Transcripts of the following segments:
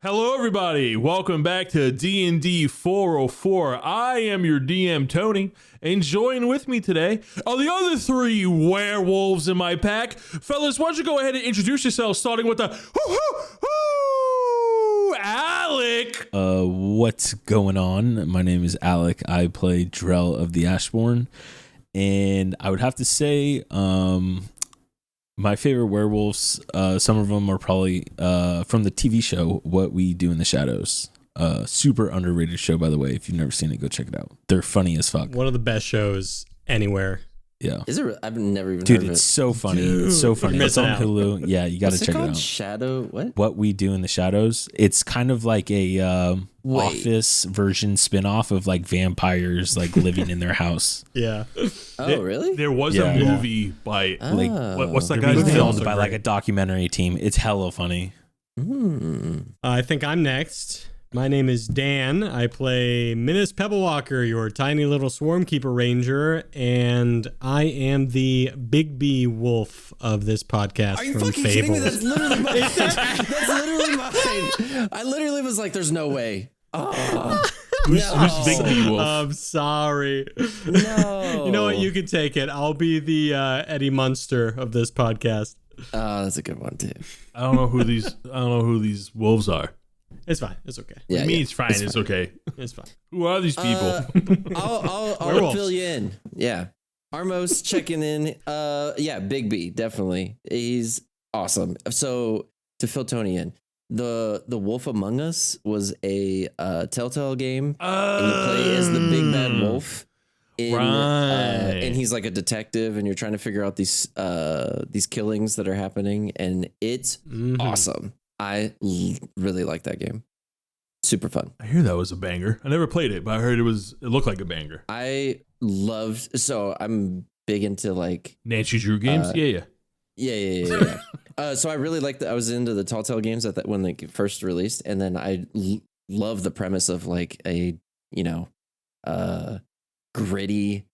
Hello, everybody. Welcome back to DND404. I am your DM, Tony, and join with me today are the other three werewolves in my pack. Fellas, why don't you go ahead and introduce yourselves, starting with the Alec. What's going on? My name is Alec. I play Drell of the AshBorn, and I would have to say, my favorite werewolves, some of them are probably from the TV show What We Do in the Shadows. Super underrated show, by the way. If you've never seen it, go check it out. They're funny as fuck. One of the best shows anywhere. Yeah. Is it? I've never even Dude, heard of it. it's so funny. It's so funny. It's on Hulu. Yeah, you got to check it out. Shadow, what? What We Do in the Shadows. It's kind of like a Office version spinoff of like vampires like living in their house. Yeah. Oh, really? There was a movie by what's that guy's name? Filmed by like a documentary team. It's hella funny. I think I'm next. My name is Dan. I play Minnis PebbleWalker, your tiny little Swarmkeeper Ranger, and I am the Big B Wolf of this podcast. Are you from fucking Fable. kidding me? That's literally mine. That's literally mine. I literally was like, "There's no way." Oh, Who's Big B Wolf? I'm sorry. No. You know what? You can take it. I'll be the Eddie Munster of this podcast. Oh, that's a good one too. I don't know who these wolves are. It's fine. It's okay. Yeah, it's fine. It's okay. It's fine. Who are these people? I'll fill you in. Yeah. Armos checking in. Yeah, Big B, definitely. He's awesome. So to fill Tony in, the Wolf Among Us was a Telltale game. And you play as the big bad wolf. And he's like a detective, and you're trying to figure out these killings that are happening, and it's awesome. I really like that game. Super fun. I hear that was a banger. I never played it, but I heard it looked like a banger. So I'm big into like Nancy Drew games. Yeah. So I really liked that. I was into the Telltale games when they first released, and then I love the premise of like a gritty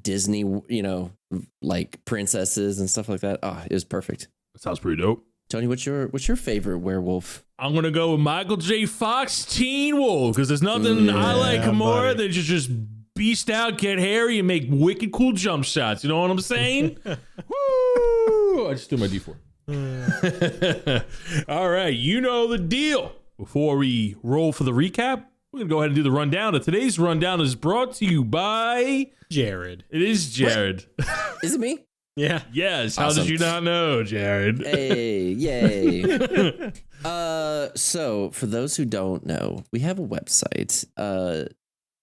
Disney, like princesses and stuff like that. Oh, it was perfect. That sounds pretty dope. Tony, what's your favorite werewolf? I'm gonna go with Michael J. Fox, Teen Wolf, because there's nothing I like more than just beast out, get hairy, and make wicked cool jump shots. You know what I'm saying? Woo! I just threw my D4. All right, you know the deal. Before we roll for the recap, we're gonna go ahead and do the rundown. And today's rundown is brought to you by Jared. It is Jared. Is it me? Yeah. Yes. Awesome. How did you not know, Jared? Hey, yay. So for those who don't know, we have a website.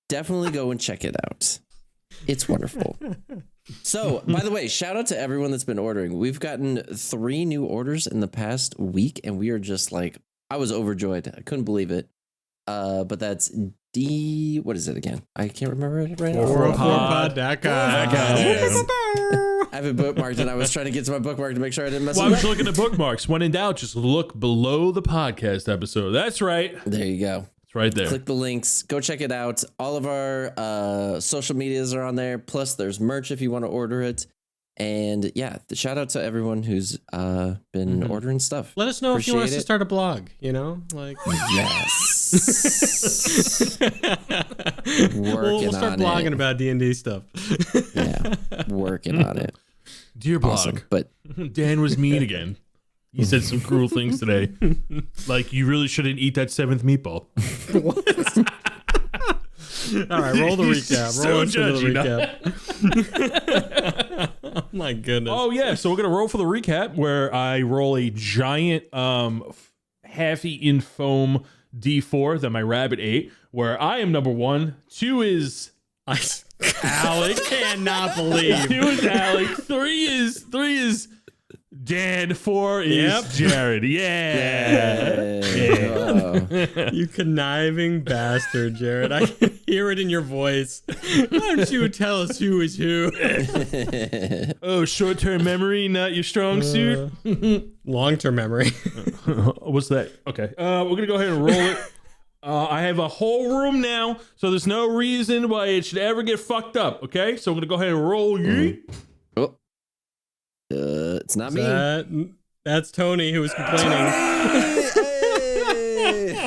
Definitely go and check it out. It's wonderful. So, by the way, shout out to everyone that's been ordering. We've gotten 3 new orders in the past week, and we are just like, I was overjoyed. I couldn't believe it. But that's what is it again? I can't remember it right now. 404pod.com. I have it bookmarked, and I was trying to get to my bookmark to make sure I didn't mess Well, it I up. was looking at bookmarks. When in doubt, just look below the podcast episode. That's right. There you go. It's right there. Click the links. Go check it out. All of our social medias are on there. Plus, there's merch if you want to order it. And yeah, the shout out to everyone who's been ordering stuff. Let us know if you want us to start a blog, like yes. We'll start blogging about D&D stuff. Yeah, working on it. Dear blog, awesome, but Dan was mean again. He said some cruel things today. Like, you really shouldn't eat that 7th meatball. All right, roll the recap. So roll into the judgy, recap. Oh my goodness. Oh yeah, so we're gonna roll for the recap where I roll a giant halfy in foam D4 that my rabbit ate, where I am number 1. 2 is Alec. Cannot believe. 2 is Alec. 3 is Dan. 4 is Jared. Yeah. You conniving bastard, Jared. I can hear it in your voice. Why don't you tell us who is who? Oh, short-term memory, not your strong suit. Long-term memory. What's that? Okay. We're going to go ahead and roll it. I have a whole room now, so there's no reason why it should ever get fucked up, okay? So I'm going to go ahead and roll you. Oh. It's not me. That's Tony who was complaining. Hey!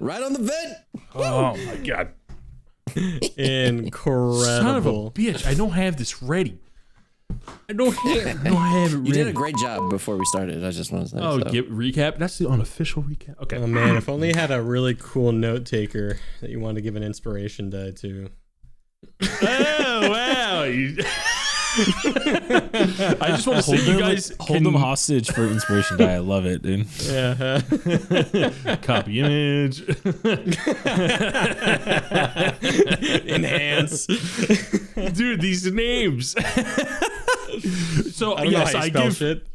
Right on the vent. Oh my god. Incredible. Son of a bitch. I don't have this ready. I don't have it ready. You did a great job before we started. I just want to say. Oh, recap? That's the unofficial recap. Okay. Oh man, if only you had a really cool note taker that you wanted to give an inspiration day to. Oh wow. I just want to say you guys hold them hostage for inspiration day. I love it, dude. Yeah. Copy image. Enhance. Dude, these names. So I don't know how you spell shit.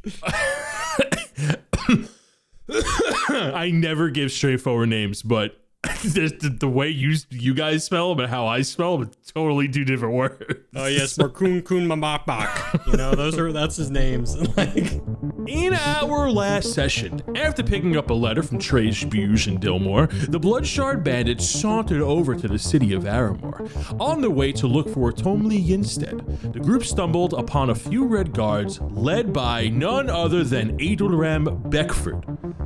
I never give straightforward names, but the way you guys spell them and how I spell them, it's totally two different words. Oh yes, Markun Kun Mambak. You know, that's his names. Like, in our last session, after picking up a letter from Trey Spuge and Dillmore, the Bloodshard Bandits sauntered over to the city of Aramor. On their way to look for Tomli Yinstead, the group stumbled upon a few red guards led by none other than Adelram Beckford.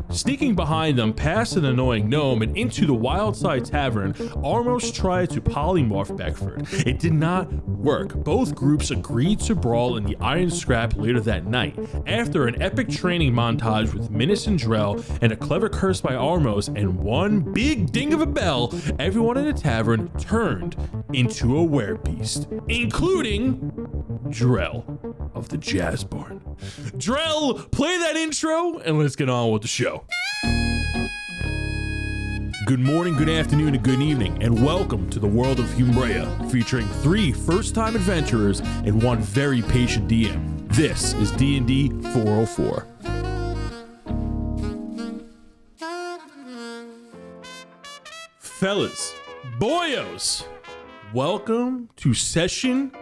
Sneaking behind them past an annoying gnome and into the Wildside Tavern, Armos tried to polymorph Beckford. It did not work. Both groups agreed to brawl in the Iron Scrap later that night. After an epic training montage with Minnis and Drell and a clever curse by Armos and one big ding of a bell, everyone in the tavern turned into a werebeast, including Drell of the AshBorn. Drell, play that intro and let's get on with the show. Good morning, good afternoon, and good evening, and welcome to the world of Humbrea, featuring 3 first-time adventurers and 1 very patient DM. This is DND404. Fellas, boyos, welcome to session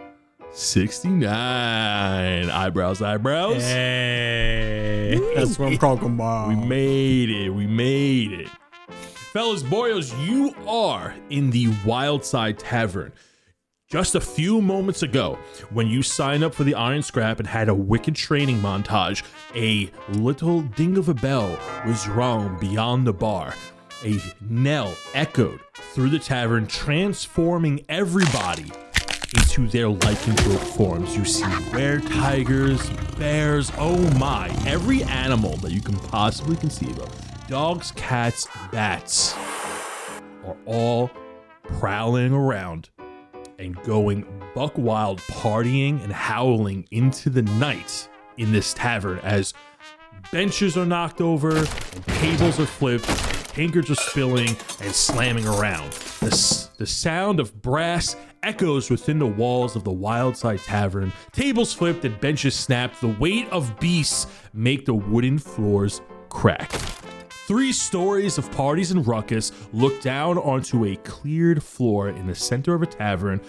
69. Eyebrows. hey, that's what I'm talking about. We made it. Fellas, boyos, you are in the Wildside Tavern. Just a few moments ago, when you signed up for the Iron Scrap and had a wicked training montage, a little ding of a bell was rung beyond the bar. A knell echoed through the tavern, transforming everybody into their lycanthrope forms. You see rare tigers, bears, oh my, every animal that you can possibly conceive of. Dogs, cats, bats are all prowling around and going buck wild, partying and howling into the night in this tavern as benches are knocked over and tables are flipped, tankards are spilling and slamming around. The sound of brass echoes within the walls of the Wildside Tavern. Tables flipped and benches snapped. The weight of beasts make the wooden floors crack. 3 stories of parties and ruckus look down onto a cleared floor in the center of a tavern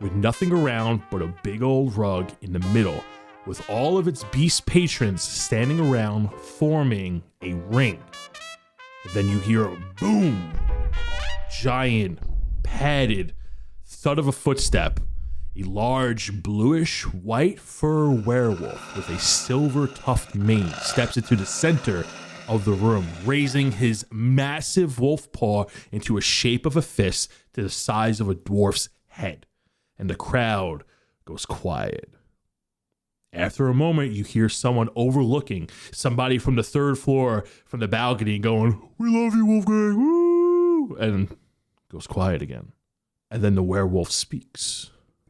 with nothing around but a big old rug in the middle, with all of its beast patrons standing around forming a ring. And then you hear a boom, giant, padded thud of a footstep. A large bluish white fur werewolf with a silver tuft mane steps into the center of the room, raising his massive wolf paw into a shape of a fist to the size of a dwarf's head, and the crowd goes quiet. After a moment, you hear someone overlooking somebody from the 3rd floor from the balcony going, "We love you, Wolfgang," woo, and goes quiet again. And then the werewolf speaks.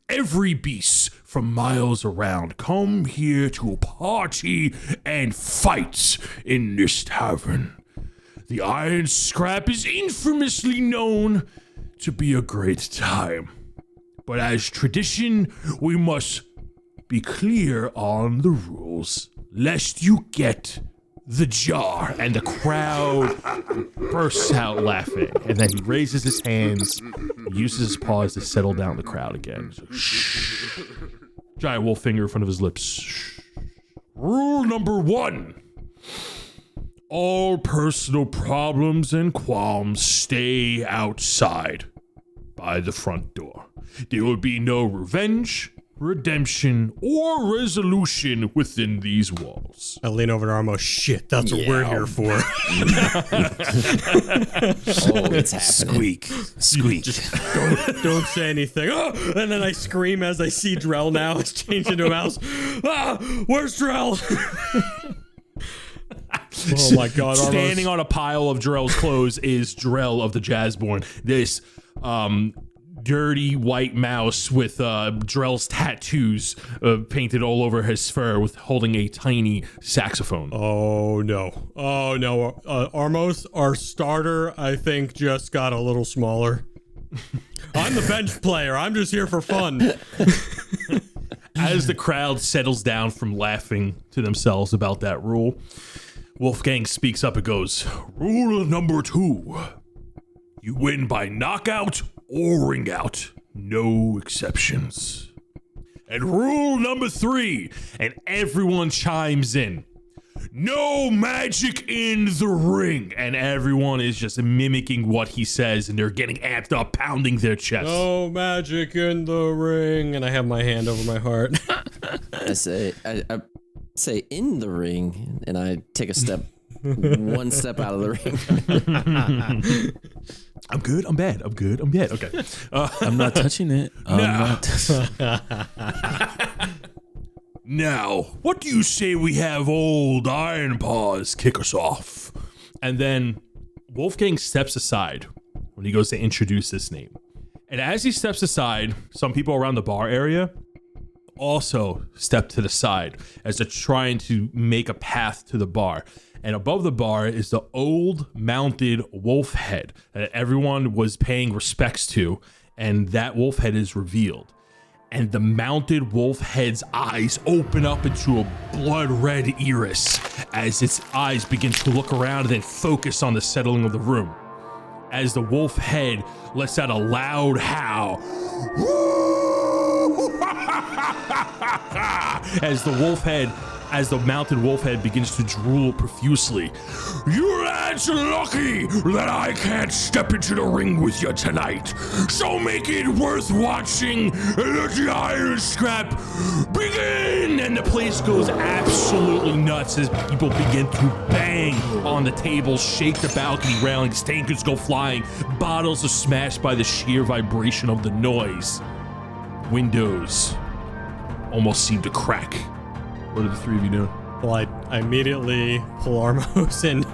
"Every beast from miles around come here to party and fight in this tavern. The Iron Scrap is infamously known to be a great time. But as tradition, we must be clear on the rules, lest you get the jar." And the crowd bursts out laughing. And then he raises his hands, uses his paws to settle down the crowd again. So, shh. Giant wolf finger in front of his lips. Shh. Rule number 1. All personal problems and qualms stay outside by the front door. There will be no revenge, redemption, or resolution within these walls. I lean over to Armos. Shit, that's what we're here for. Oh, it's happening. Squeak. Don't say anything. Oh! And then I scream as I see Drell now. It's changed into a mouse. Ah, where's Drell? Oh my God! Standing on a pile of Drell's clothes is Drell of the AshBorn. This dirty white mouse with Drell's tattoos painted all over his fur, with holding a tiny saxophone. Oh no! Armos, our starter, I think, just got a little smaller. I'm the bench player. I'm just here for fun. As the crowd settles down from laughing to themselves about that rule, Wolfgang speaks up and goes, "Rule number 2. You win by knockout or ring out. No exceptions. And rule number 3, and everyone chimes in, no magic in the ring." And everyone is just mimicking what he says, and they're getting amped up, pounding their chests. No magic in the ring. And I have my hand over my heart. I say in the ring, and I take a step, one step out of the ring. I'm good, I'm bad, I'm good, I'm bad. Okay. I'm not touching it. Now, what do you say we have old Iron Paws kick us off? And then Wolfgang steps aside when he goes to introduce this name. And as he steps aside, some people around the bar area also step to the side as they're trying to make a path to the bar. And above the bar is the old mounted wolf head that everyone was paying respects to, and that wolf head is revealed. And the mounted wolf head's eyes open up into a blood red iris as its eyes begin to look around and then focus on the settling of the room. As the wolf head lets out a loud howl. As the mounted wolf head begins to drool profusely. "You lads are lucky that I can't step into the ring with you tonight. So make it worth watching. Let the iron scrap begin!" And the place goes absolutely nuts as people begin to bang on the tables, shake the balcony railings, tankards go flying, bottles are smashed by the sheer vibration of the noise. Windows almost seem to crack. What are the three of you doing? Well, I immediately pull Armos and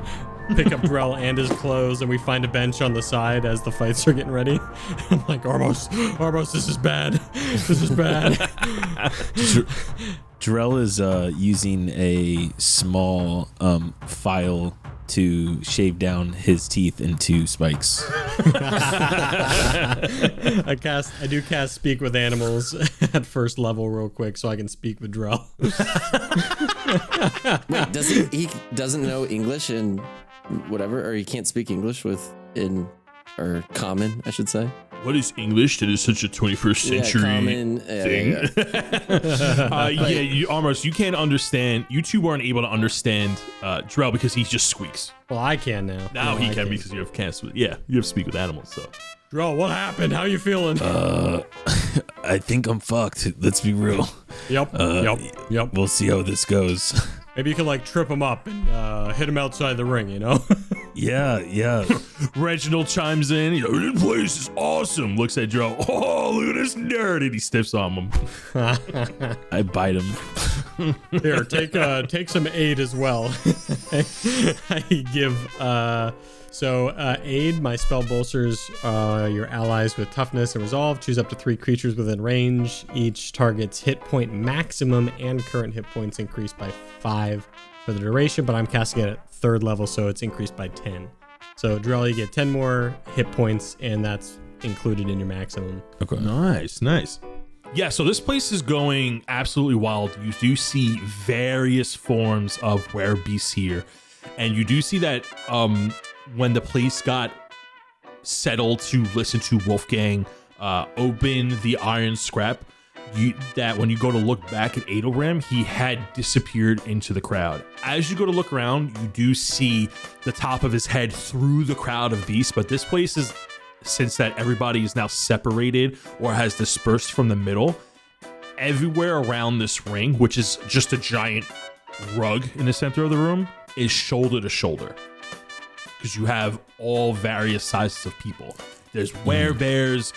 pick up Drell and his clothes, and we find a bench on the side as the fights are getting ready. I'm like, Armos, this is bad. This is bad. Drell is using a small file to shave down his teeth into spikes. I do cast Speak with Animals at first level real quick so I can speak with Drell. Wait, does he doesn't know English and whatever, or he can't speak English or common, I should say? What is English that is such a 21st century common, thing? Armos, you can't understand. You two weren't able to understand Drell because he just squeaks. Well, I can now. Now he can because you have you have Speak with Animals. So, Drell, what happened? How you feeling? I think I'm fucked. Let's be real. Yep. We'll see how this goes. Maybe you can trip him up and hit him outside the ring, you know? Yeah. Reginald chimes in. This place is awesome. Looks at Drell. Oh, look at this nerd. And he stiffs on him. I bite him. Here, take some aid as well. I give aid. My spell bolsters your allies with toughness and resolve. Choose up to 3 creatures within range. Each target's hit point maximum and current hit points increased by 5 for the duration, but I'm casting it at 3rd level, so it's increased by 10. So Drell, you get 10 more hit points, and that's included in your maximum. Okay. Nice. Yeah, so this place is going absolutely wild. You do see various forms of werebeasts here, and you do see that when the place got settled to listen to Wolfgang open the iron scrap, when you go to look back at Adelram, he had disappeared into the crowd. As you go to look around, you do see the top of his head through the crowd of beasts, but this place is, since that everybody is now separated or has dispersed from the middle, everywhere around this ring, which is just a giant rug in the center of the room, is shoulder to shoulder. Because you have all various sizes of people. There's werebears,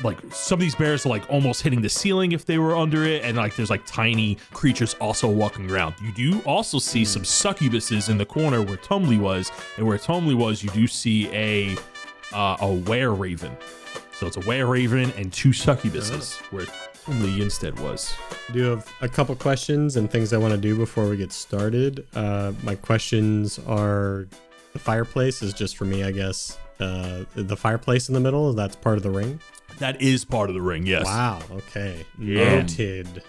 like some of these bears are like almost hitting the ceiling if they were under it, and like there's like tiny creatures also walking around. You do also see some succubuses in the corner where Tumbley was, and where Tumbley was, you do see a were-raven. So it's a were-raven and 2 succubuses where Tumbley instead was. I do have a couple questions and things I want to do before we get started. My questions are, the fireplace is just for me, I guess. The fireplace in the middle, that's part of the ring? That is part of the ring, yes. Wow, okay. Noted.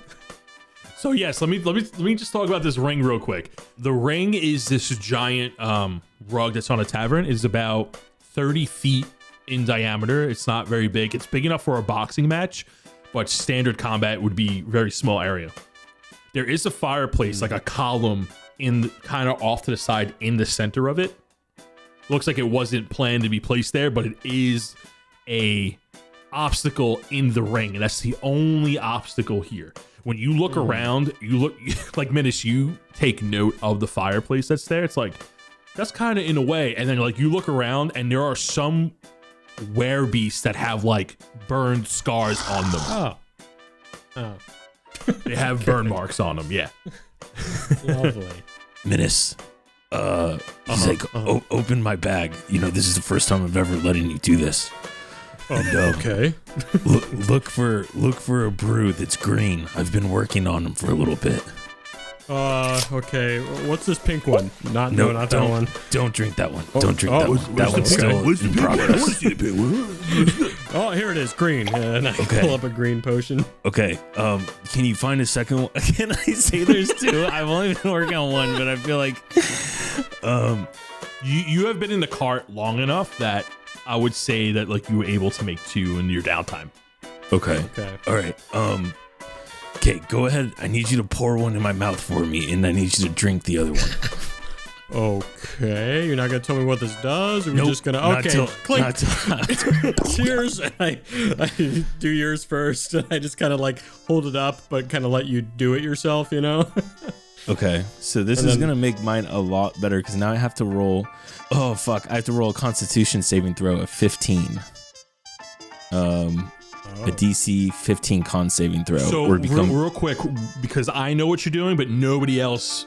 So yes, let me just talk about this ring real quick. The ring is this giant rug that's on a tavern. It is about 30 feet in diameter. It's not very big. It's big enough for a boxing match, but standard combat would be very small area. There is a fireplace, like a column in kind of off to the side in the center of it. Looks like it wasn't planned to be placed there, but it is a obstacle in the ring, and that's the only obstacle here. When you look around, you look like Minnis, you take note of the fireplace that's there. It's like, that's kind of in a way. And then like you look around and there are some werebeasts that have like burned scars on them. Oh. They have burn marks on them, yeah. Lovely. Minnis, he's like, open my bag. You know, this is the first time I've ever letting you do this. And, Okay. look for a brew that's green. I've been working on them for a little bit. Okay. What's this pink one? Not that one. Don't drink that one. Don't drink that one. That one's still in progress. Oh, here it is, green. And I pull up a green potion. Okay. Can you find a second one? Can I say there's 2? I've only been working on one, but I feel like you have been in the cart long enough that I would say that like you were able to make 2 in your downtime. Okay. All right. Okay, go ahead. I need you to pour one in my mouth for me, and I need you to drink the other one. Okay, you're not gonna tell me what this does, or we're just gonna clink. Cheers. I do yours first, and I just kind of like hold it up, but kind of let you do it yourself, you know. Okay, so this is gonna make mine a lot better because now I have to roll. Oh fuck! I have to roll a Constitution saving throw of 15. A DC 15 con saving throw. So real quick, because I know what you're doing, but nobody else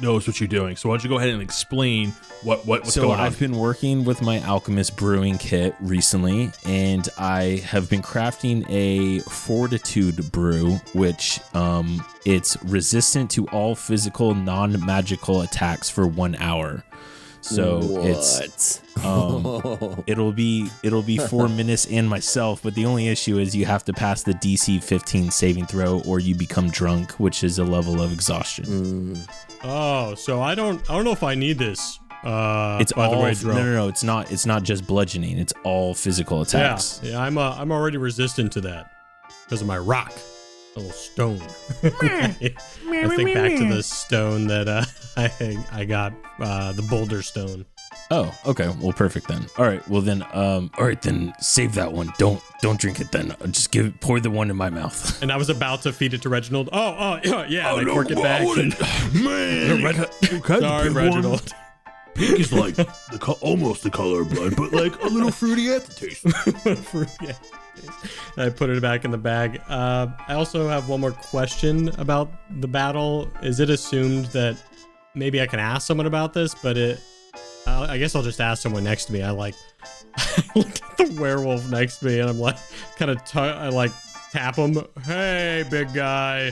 knows what you're doing. So why don't you go ahead and explain what's going on? So I've been working with my alchemist brewing kit recently, and I have been crafting a fortitude brew, which it's resistant to all physical non-magical attacks for 1 hour. So it's it'll be for Minnis and myself, but the only issue is you have to pass the DC 15 saving throw or you become drunk, which is a level of exhaustion. Oh, so I don't know if I need this. It's by all the way, Drell. No, it's not just bludgeoning, it's all physical attacks. Yeah, I'm already resistant to that because of my rock. A little stone. I think back to the stone that I got, the boulder stone. Oh, okay. Well, perfect then. All right. Well then, then save that one. Don't drink it then. Just pour the one in my mouth. And I was about to feed it to Reginald. Yeah. I cork it back. Man, sorry, Reginald. Pink is like almost the color of blood, but like a little fruity aftertaste. I put it back in the bag. I also have one more question about the battle. Is it assumed that maybe I can ask someone about this, but I guess I'll just ask someone next to me. I look at the werewolf next to me, and I'm like, I tap him. Hey, big guy.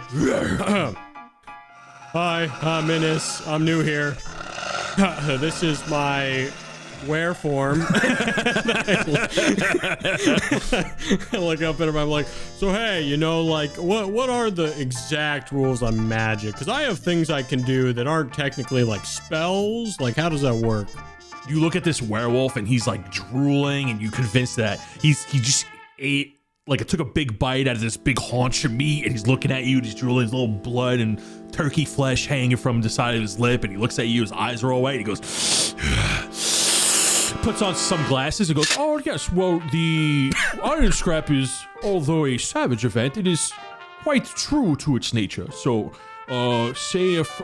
Hi, I'm Minnis. I'm new here. This is my were form. I look up at him. I'm like, so hey, what are the exact rules on magic? Because I have things I can do that aren't technically like spells. Like, how does that work? You look at this werewolf and he's like drooling, and you convinced that he just ate, like it took a big bite out of this big haunch of meat, and he's looking at you, and he's drooling, his little blood and turkey flesh hanging from the side of his lip, and he looks at you, his eyes are all white, and he goes, puts on some glasses and goes, oh yes, well, the iron scrap is, although a savage event, it is quite true to its nature. So, say if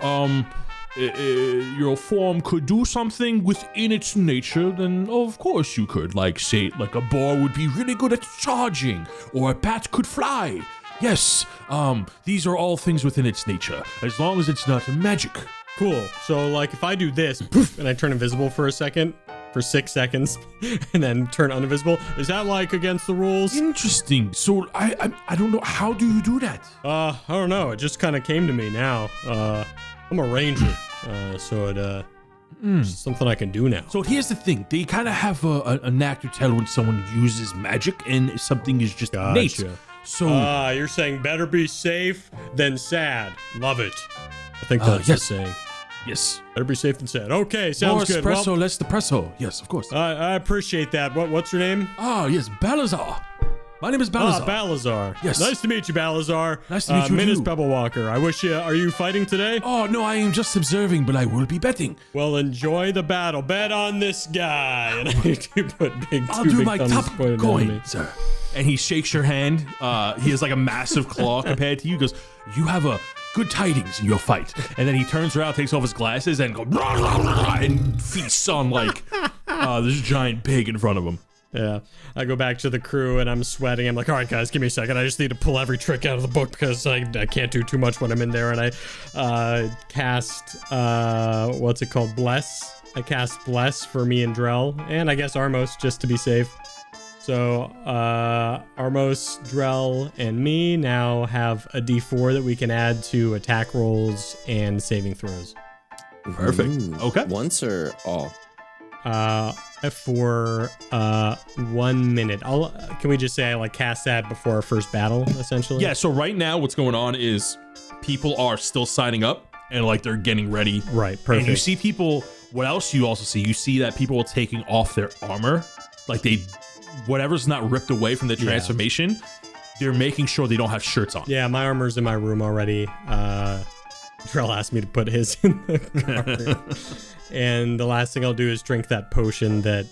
your form could do something within its nature, then of course you could. Like, say, like a boar would be really good at charging, or a bat could fly. Yes, these are all things within its nature, as long as it's not magic. Cool. So, like, if I do this, poof, and I turn invisible for 6 seconds, and then turn uninvisible, is that, like, against the rules? Interesting. So, I don't know. How do you do that? I don't know. It just kind of came to me now. I'm a ranger, so it's something I can do now. So here's the thing. They kind of have a knack to tell when someone uses magic and something is just innate. So you're saying better be safe than sad. Love it. I think that's the saying. Yes. Better be safe than sad. Okay, sounds More good. espresso, Well, less depresso. Yes, of course. I appreciate that. What's your name? Yes, Balazar. My name is Balazar. Balazar. Yes. Nice to meet you, Balazar. Nice to meet you, Minnis too. PebbleWalker. I wish you. Are you fighting today? Oh, no, I am just observing, but I will be betting. Well, enjoy the battle. Bet on this guy. And I do put I'll two do big my thumbs top pointed at coin, me. sir. And he shakes your hand. He has like a massive claw compared to you. He goes, you have a good tidings in your fight. And then he turns around, takes off his glasses, and goes, rah, rah, rah, and feasts on like this giant pig in front of him. Yeah, I go back to the crew and I'm sweating. I'm like, all right, guys, give me a second. I just need to pull every trick out of the book because I can't do too much when I'm in there. And I cast, what's it called? Bless. I cast Bless for me and Drell, and I guess Armos just to be safe. So Armos, Drell, and me now have a D4 that we can add to attack rolls and saving throws. Perfect. Okay. Once or all? For 1 minute. Can we just say I like cast that before our first battle, essentially? Yeah, so right now what's going on is people are still signing up and like they're getting ready. Right, perfect. And you see people, what else you also see? You see that people are taking off their armor. Like whatever's not ripped away from the transformation, they're making sure they don't have shirts on. Yeah, my armor's in my room already. Drell asked me to put his in the car. And the last thing I'll do is drink that potion that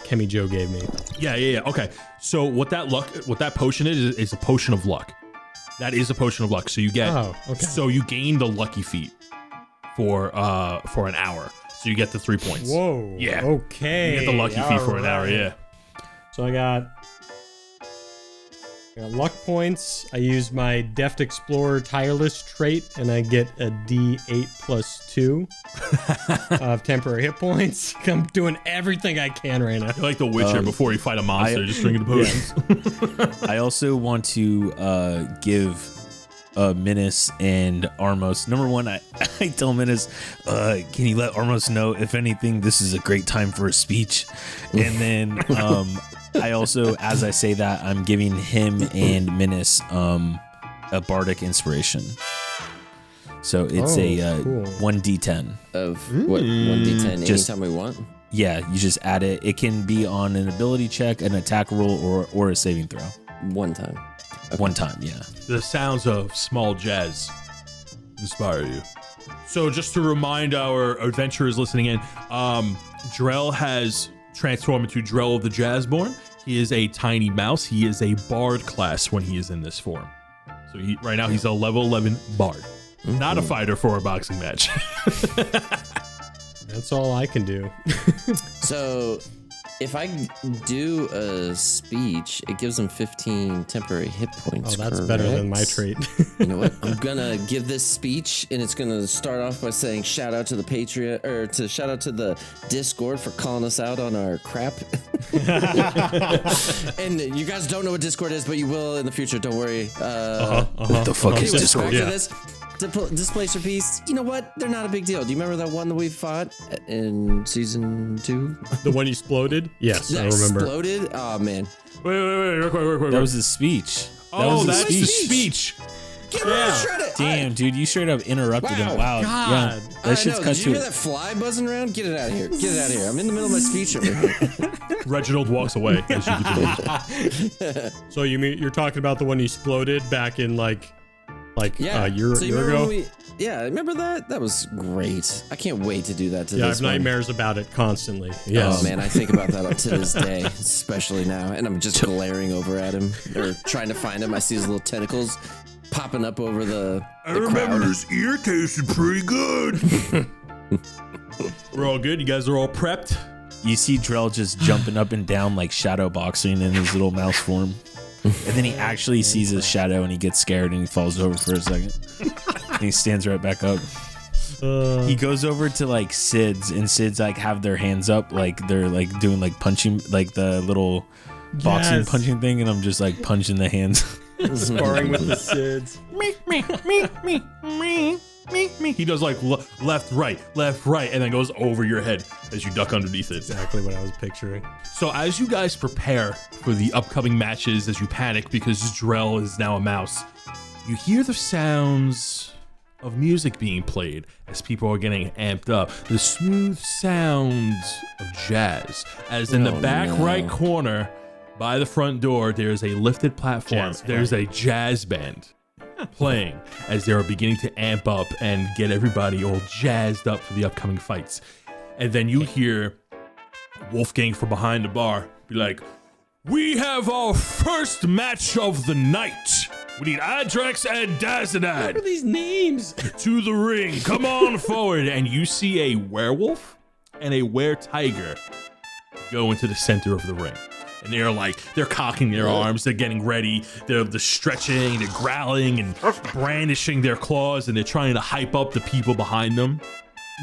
Kemi Joe gave me. Yeah. Okay. So what that potion is a potion of luck. That is a potion of luck. So you get so you gain the lucky feat for an hour. So you get the 3 points. Whoa. Yeah. Okay. You get the lucky feat for an hour, yeah. So I got luck points. I use my Deft Explorer Tireless trait, and I get a D8 plus 2 of temporary hit points. I'm doing everything I can right now. You're like the Witcher before you fight a monster, just drinking the potions. I also want to give Minnis and Armos. Number one, I tell Minnis, can you let Armos know, if anything, this is a great time for a speech? And then I also, as I say that, I'm giving him and Minnis a bardic inspiration. So it's cool. 1d10 of what? 1d10 Just- anytime we want. Yeah, you just add it. It can be on an ability check, an attack roll, or a saving throw. One time. One time, yeah. The sounds of small jazz inspire you. So just to remind our adventurers listening in, Drell has transformed into Drell of the AshBorn. He is a tiny mouse. He is a bard class when he is in this form. So right now he's a level 11 bard. Not a fighter for a boxing match. That's all I can do. So if I do a speech, it gives them 15 temporary hit points. Oh, that's better than my trait. You know what? I'm gonna give this speech, and it's gonna start off by saying shout out to the Patriot, or shout out to the Discord for calling us out on our crap. And you guys don't know what Discord is, but you will in the future. Don't worry. What the fuck is Anyways, Discord? back to this. Displacer piece. You know what? They're not a big deal. Do you remember that one that we fought in season 2? The one exploded? Yes, I remember. Exploded? Oh man. Wait, real quick. That was the speech. Oh, that's the speech. speech. Get ready to shred it. Damn, dude, you straight up interrupted him. Wow. God. Yeah. Let's just cut Did to you hear it. that fly buzzing around? Get it out of here. Get it out of here. I'm in the middle of my speech over here. Reginald walks away as you continue. So you're talking about the one he exploded back in like like Yeah. a year So you ago. remember yeah, remember that? That was great. I can't wait to do that to Yeah, I this have one. nightmares about it constantly. Oh Yes. man, I think about that to this day, especially now. And I'm just glaring over at him or trying to find him. I see his little tentacles popping up over the crowd. this ear tasted pretty good. We're all good. You guys are all prepped. You see Drell just jumping up and down like shadow boxing in his little mouse form. And then he actually sees his shadow and he gets scared and he falls over for a second. And he stands right back up. He goes over to like Sid's, and Sid's like have their hands up like they're like doing like punching, like the little boxing punching thing, and I'm just like punching the hands. Sparring with the Sids. Me. He does like left, right, and then goes over your head as you duck underneath it. Exactly what I was picturing. So as you guys prepare for the upcoming matches, as you panic because Drell is now a mouse, you hear the sounds of music being played as people are getting amped up. The smooth sounds of jazz. As in the back right corner by the front door, there's a lifted platform. There's a jazz band playing as they're beginning to amp up and get everybody all jazzed up for the upcoming fights. And then you hear Wolfgang from behind the bar be like, "We have our first match of the night. We need Adrex and Dazadad. What are these names? To the ring. Come on forward." And you see a werewolf and a were-tiger go into the center of the ring. And they're cocking their arms, they're getting ready, they're stretching, they're growling and brandishing their claws, and they're trying to hype up the people behind them.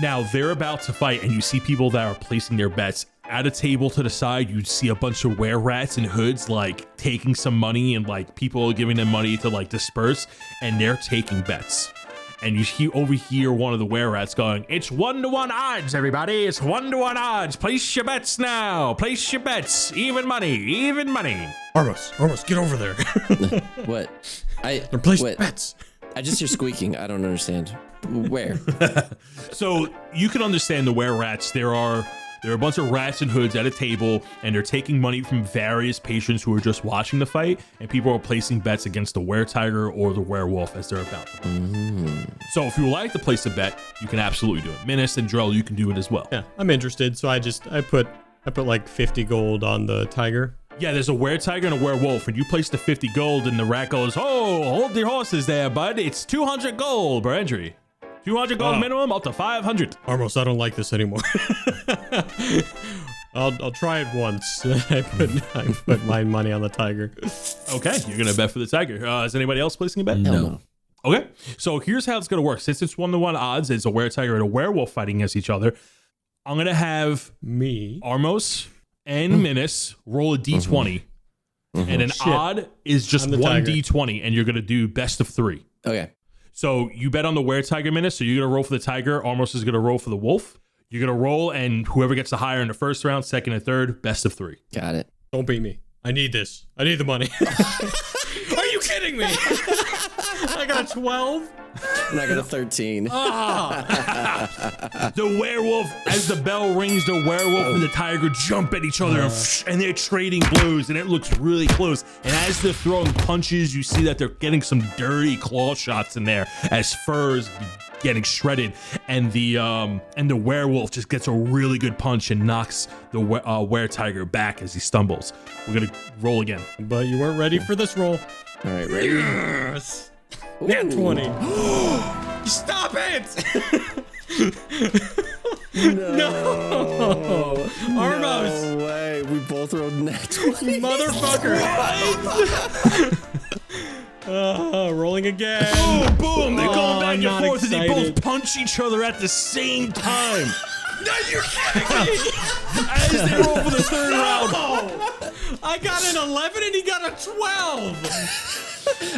Now they're about to fight, and you see people that are placing their bets. At a table to the side, you see a bunch of were-rats in hoods like taking some money, and like people are giving them money to like disperse, and they're taking bets. And you overhear one of the were-rats going, "It's 1-to-1 odds, everybody. It's 1-to-1 odds. Place your bets now. Place your bets. Even money. Even money." Armos, get over there. What? They're placing bets. I just hear squeaking. I don't understand. Where? So you can understand the were-rats. There are a bunch of rats in hoods at a table, and they're taking money from various patrons who are just watching the fight, and people are placing bets against the were-tiger or the werewolf as they're about to fight. So if you would like to place a bet, you can absolutely do it. Minnis and Drell, you can do it as well. Yeah, I'm interested, so I put like 50 gold on the tiger. Yeah, there's a were-tiger and a werewolf, and you place the 50 gold, and the rat goes, "Oh, hold your horses there, bud. It's 200 gold per entry. 200 gold minimum, up to 500. Armos, I don't like this anymore. I'll try it once. I put my money on the tiger. Okay, you're gonna bet for the tiger. Is anybody else placing a bet? No. Okay, so here's how it's gonna work. Since it's 1-to-1 odds, it's a were-tiger and a werewolf fighting against each other. I'm gonna have Me. Armos and Minnis roll a d20, and an odd is just I'm the one tiger. d20, and you're gonna do best of 3. Okay. So you bet on the were-tiger, Minnis, so you're going to roll for the tiger. Armos is going to roll for the wolf. You're going to roll, and whoever gets the higher in the first round, second and third, best of 3. Got it. Don't beat me. I need this. I need the money. Are you kidding me? I got a 12. And I got a 13. The werewolf, as the bell rings, the werewolf and the tiger jump at each other, and they're trading blows, and it looks really close. And as they're throwing punches, you see that they're getting some dirty claw shots in there as furs getting shredded, and the werewolf just gets a really good punch and knocks the were-tiger back as he stumbles. We're gonna roll again. But you weren't ready for this roll. All right, ready? Yes. Nat 20. Stop it! No. Armos. No way. We both rolled nat 20. Motherfucker. Rolling again. Oh, boom! They're going back I'm and not forth, and they excited. both punch each other at the same time. No, you're kidding me. As they roll for the third round. I got an 11 and he got a 12.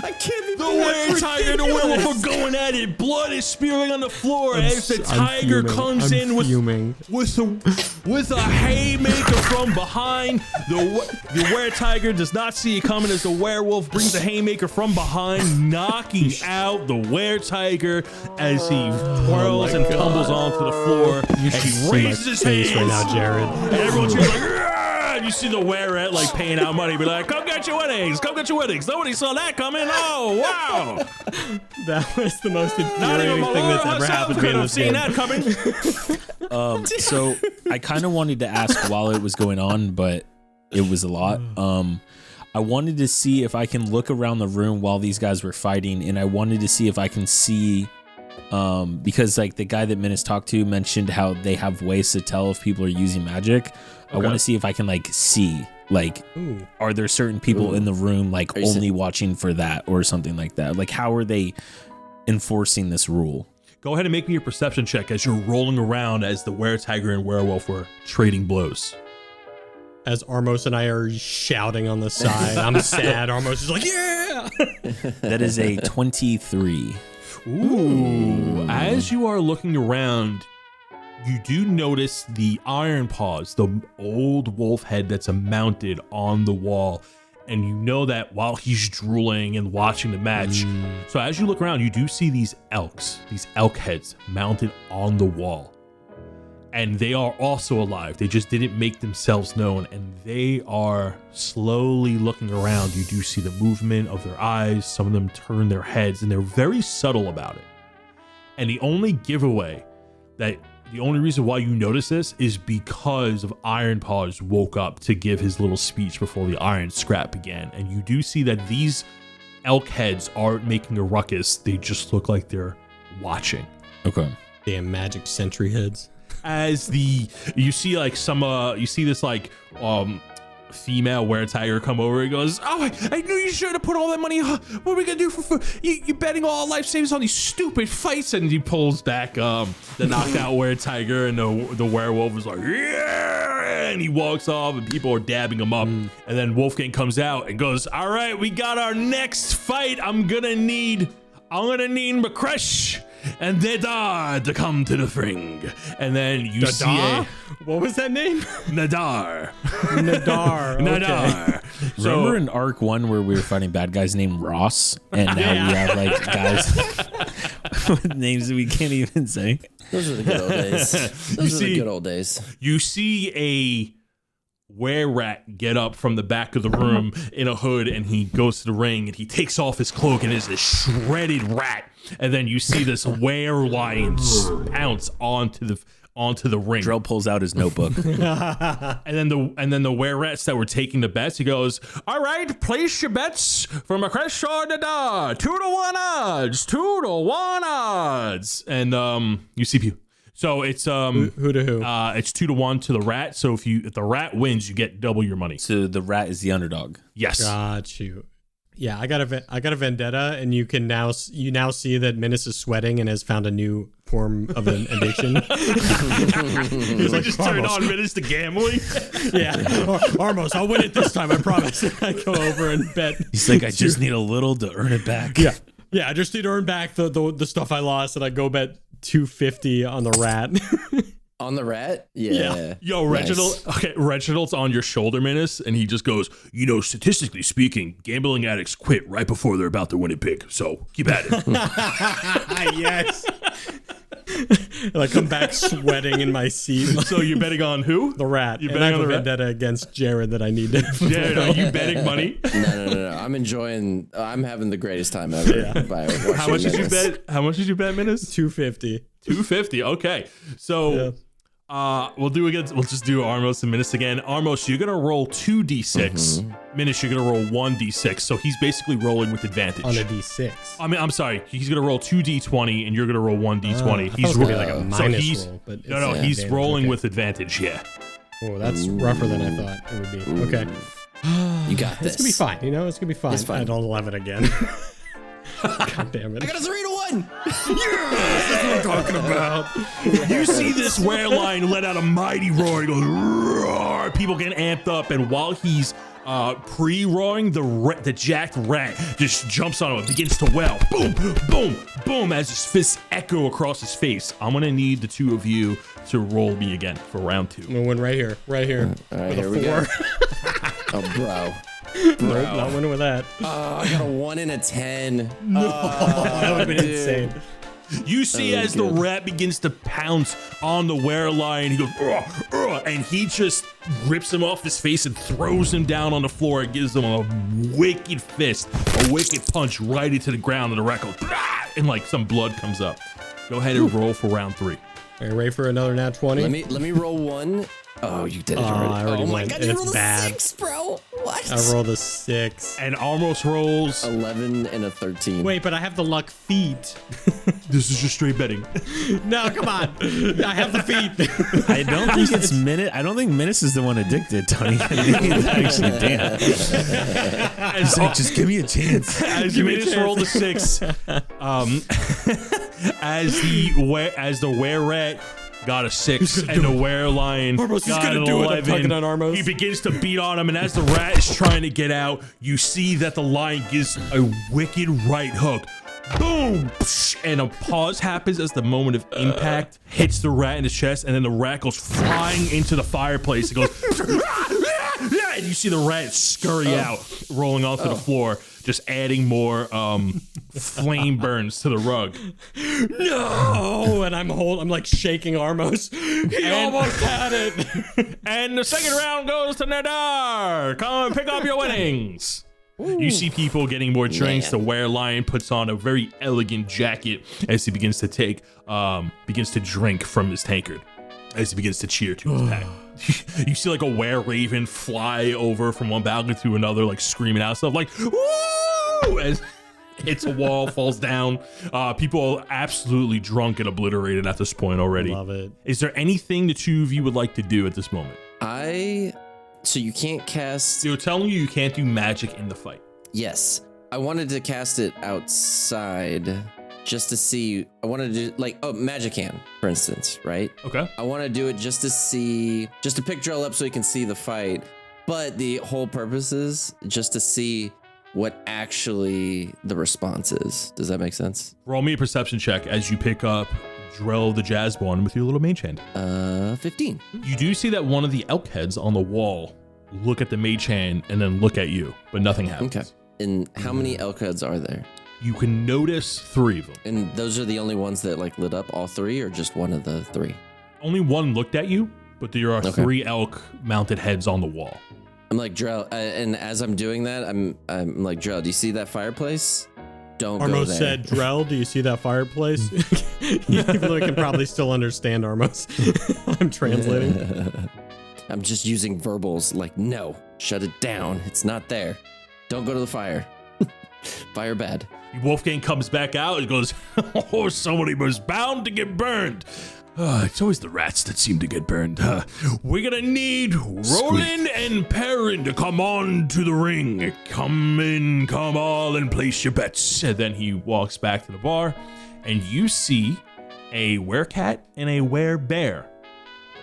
I can't be The were-tiger and the werewolf are going at it. Blood is spewing on the floor as the tiger comes in with a haymaker from behind. The were-tiger does not see it coming as the werewolf brings a haymaker from behind, knocking out the were-tiger as he twirls and tumbles onto the floor. And he raises his hands right now, Jared. and everyone's just like, "Rah!" You see the werewolf like paying out money, be like, "Come get your winnings! Come get your winnings!" Nobody saw that coming. Oh wow! That was the most Not even infuriating thing that's ever happened to me in I've this seen game. that coming. So I kind of wanted to ask while it was going on, but it was a lot. I wanted to see if I can look around the room while these guys were fighting, and I wanted to see if I can see, because like the guy that Minnis talked to mentioned how they have ways to tell if people are using magic. I want to see if I can like see, like, are there certain people in the room like only watching for that or something like that? Like, how are they enforcing this rule? Go ahead and make me your perception check as you're rolling around as the were-tiger and werewolf were trading blows. As Armos and I are shouting on the side, I'm sad. Armos is like, yeah! That is a 23. Ooh. As you are looking around, you do notice the iron paws, the old wolf head that's mounted on the wall. And you know that while he's drooling and watching the match. So as you look around, you do see these elk heads mounted on the wall. And they are also alive. They just didn't make themselves known. And they are slowly looking around. You do see the movement of their eyes. Some of them turn their heads, and they're very subtle about it. And the only reason why you notice this is because of Iron Paws woke up to give his little speech before the iron scrap began. And you do see that these elk heads aren't making a ruckus. They just look like they're watching. Okay. Damn magic sentry heads. As you see like you see this like female were-tiger come over and goes, "Oh, I knew you should have put all that money. What are we gonna do for you betting all our life savings on these stupid fights?" And he pulls back the knocked out were-tiger, and the werewolf is like, "Yeah!" And he walks off, and people are dabbing him up. And then Wolfgang comes out and goes, "All right, we got our next fight. I'm gonna need Makresh and Nedar to come to the ring." And then you see what was that name? Nadar. Nadar. Nadar. So, remember in Arc 1 where we were fighting bad guys named Ross, and now we have like guys with names that we can't even say? Those are the good old days. Those are the good old days. You see a were-rat get up from the back of the room in a hood, and he goes to the ring, and he takes off his cloak, and is a shredded rat. And then you see this were-lion pounce onto the ring. Drell pulls out his notebook. and then the were-rats that were taking the bets, he goes, "All right, place your bets for Makresh or Nadar. 2-to-1 odds. 2-to-1 odds." And you see people. So it's who to who? It's 2-to-1 to the rat. So if the rat wins, you get double your money. So the rat is the underdog. Yes. Got you. Yeah, I got a vendetta, and you now see that Minnis is sweating and has found a new form of an addiction. He's like, just turn on Minnis to gambling. Yeah, Armos, I'll win it this time, I promise. I go over and bet. He's like, I just need a little to earn it back. Yeah, I just need to earn back the stuff I lost, and I go bet $250 on the rat. On the rat? Yeah. Yo, Reginald. Nice. Okay, Reginald's on your shoulder, Minnis, and he just goes, statistically speaking, gambling addicts quit right before they're about to win it big. So keep at it. Yes. And I come back sweating in my seat. So you're betting on who? The rat. You're betting on the vendetta against Jared that I need to. Jared, are you betting money? No. I'm having the greatest time ever. Yeah. How much did you bet? How much did you bet, Minnis? $250. $250. Okay. So. Yeah. We'll just do Armos and Minnis again. Armos, you're gonna roll 2d6. Minnis, you're gonna roll 1d6. So he's basically rolling with advantage on a d6. I mean, I'm sorry. He's gonna roll 2d20, and you're gonna roll 1d20. He's gonna be like a minus roll, but no, he's rolling with advantage. Yeah. Oh, that's rougher than I thought it would be. Okay. You got this. It's gonna be fine. It's gonna be fine. It's fine. I don't 11 again. God damn it. I got a 3-to-1. Yes, that's what I'm talking about. You see this were-lion let out a mighty roar. He goes, roar. People get amped up, and while he's pre-roaring, the jacked rat just jumps on him and begins to wail. Boom, boom, boom, as his fists echo across his face. I'm going to need the two of you to roll me again for round 2. I'm going to win right here. All right, here we go. Oh, bro. Nope, not winning with that. I got a 1 and a 10. No, that would have been insane. You see as the rat begins to pounce on the were-lion, he goes, and he just rips him off his face and throws him down on the floor and gives him a wicked fist, a wicked punch right into the ground, and the rat goes, and like some blood comes up. Go ahead and roll for round 3. Are you ready for another nat 20? Let me roll one. Oh, you did it already. I already my God, you it's rolled bad. a 6, bro. What? I rolled a 6. And Armos rolls. 11 and a 13. Wait, but I have the luck feat. This is just straight betting. No, come on. I have the feat. I don't think it's Minnis. I don't think Minnis is the one addicted, Tony. I think it's actually Dan. He's like, just give me a chance. As Minnis rolled a 6, as the were-rat got a 6, and the were-lion got an 11. On Armos. He begins to beat on him, and as the rat is trying to get out, you see that the lion gives a wicked right hook. Boom! And a pause happens as the moment of impact hits the rat in the chest, and then the rat goes flying into the fireplace. It goes, and you see the rat scurry out, rolling onto the floor, just adding more flame burns to the rug. No! And I'm like shaking Armos. He almost had it. And the second round goes to Nadar. Come and pick up your winnings. Ooh. You see people getting more drinks. The were-lion puts on a very elegant jacket as he begins to drink from his tankard, as he begins to cheer to his pack. You see like a were-raven fly over from one balcony to another, like screaming out stuff like, woo! As hits a wall, falls down. People are absolutely drunk and obliterated at this point already. Love it. Is there anything the two of you would like to do at this moment? So you can't cast... You're telling you can't do magic in the fight. Yes. I wanted to cast it outside just to see... I wanted to do, like, magic hand, for instance, right? Okay. I want to do it just to see... Just to pick Drell up so he can see the fight. But the whole purpose is just to see what actually the response is. Does that make sense? Roll me a perception check as you pick up Drell the AshBorn with your little mage hand. 15. You do see that one of the elk heads on the wall look at the mage hand and then look at you, but nothing happens. Okay. And how many elk heads are there? You can notice 3 of them. And those are the only ones that like lit up, all 3, or just one of the 3? Only one looked at you, but there are 3 elk mounted heads on the wall. I'm like, Drell, and as I'm doing that, I'm like, Drell, do you see that fireplace? Don't go Armos there. said, Drell, do you see that fireplace? You can probably still understand Armos. I'm translating. I'm just using verbals like, no, shut it down. It's not there. Don't go to the fire. Fire bad. Wolfgang comes back out and goes, oh, somebody was bound to get burned. It's always the rats that seem to get burned. We're gonna need Roland and Perrin to come on to the ring. Come in, come all, and place your bets. And then he walks back to the bar, and you see a werecat and a werebear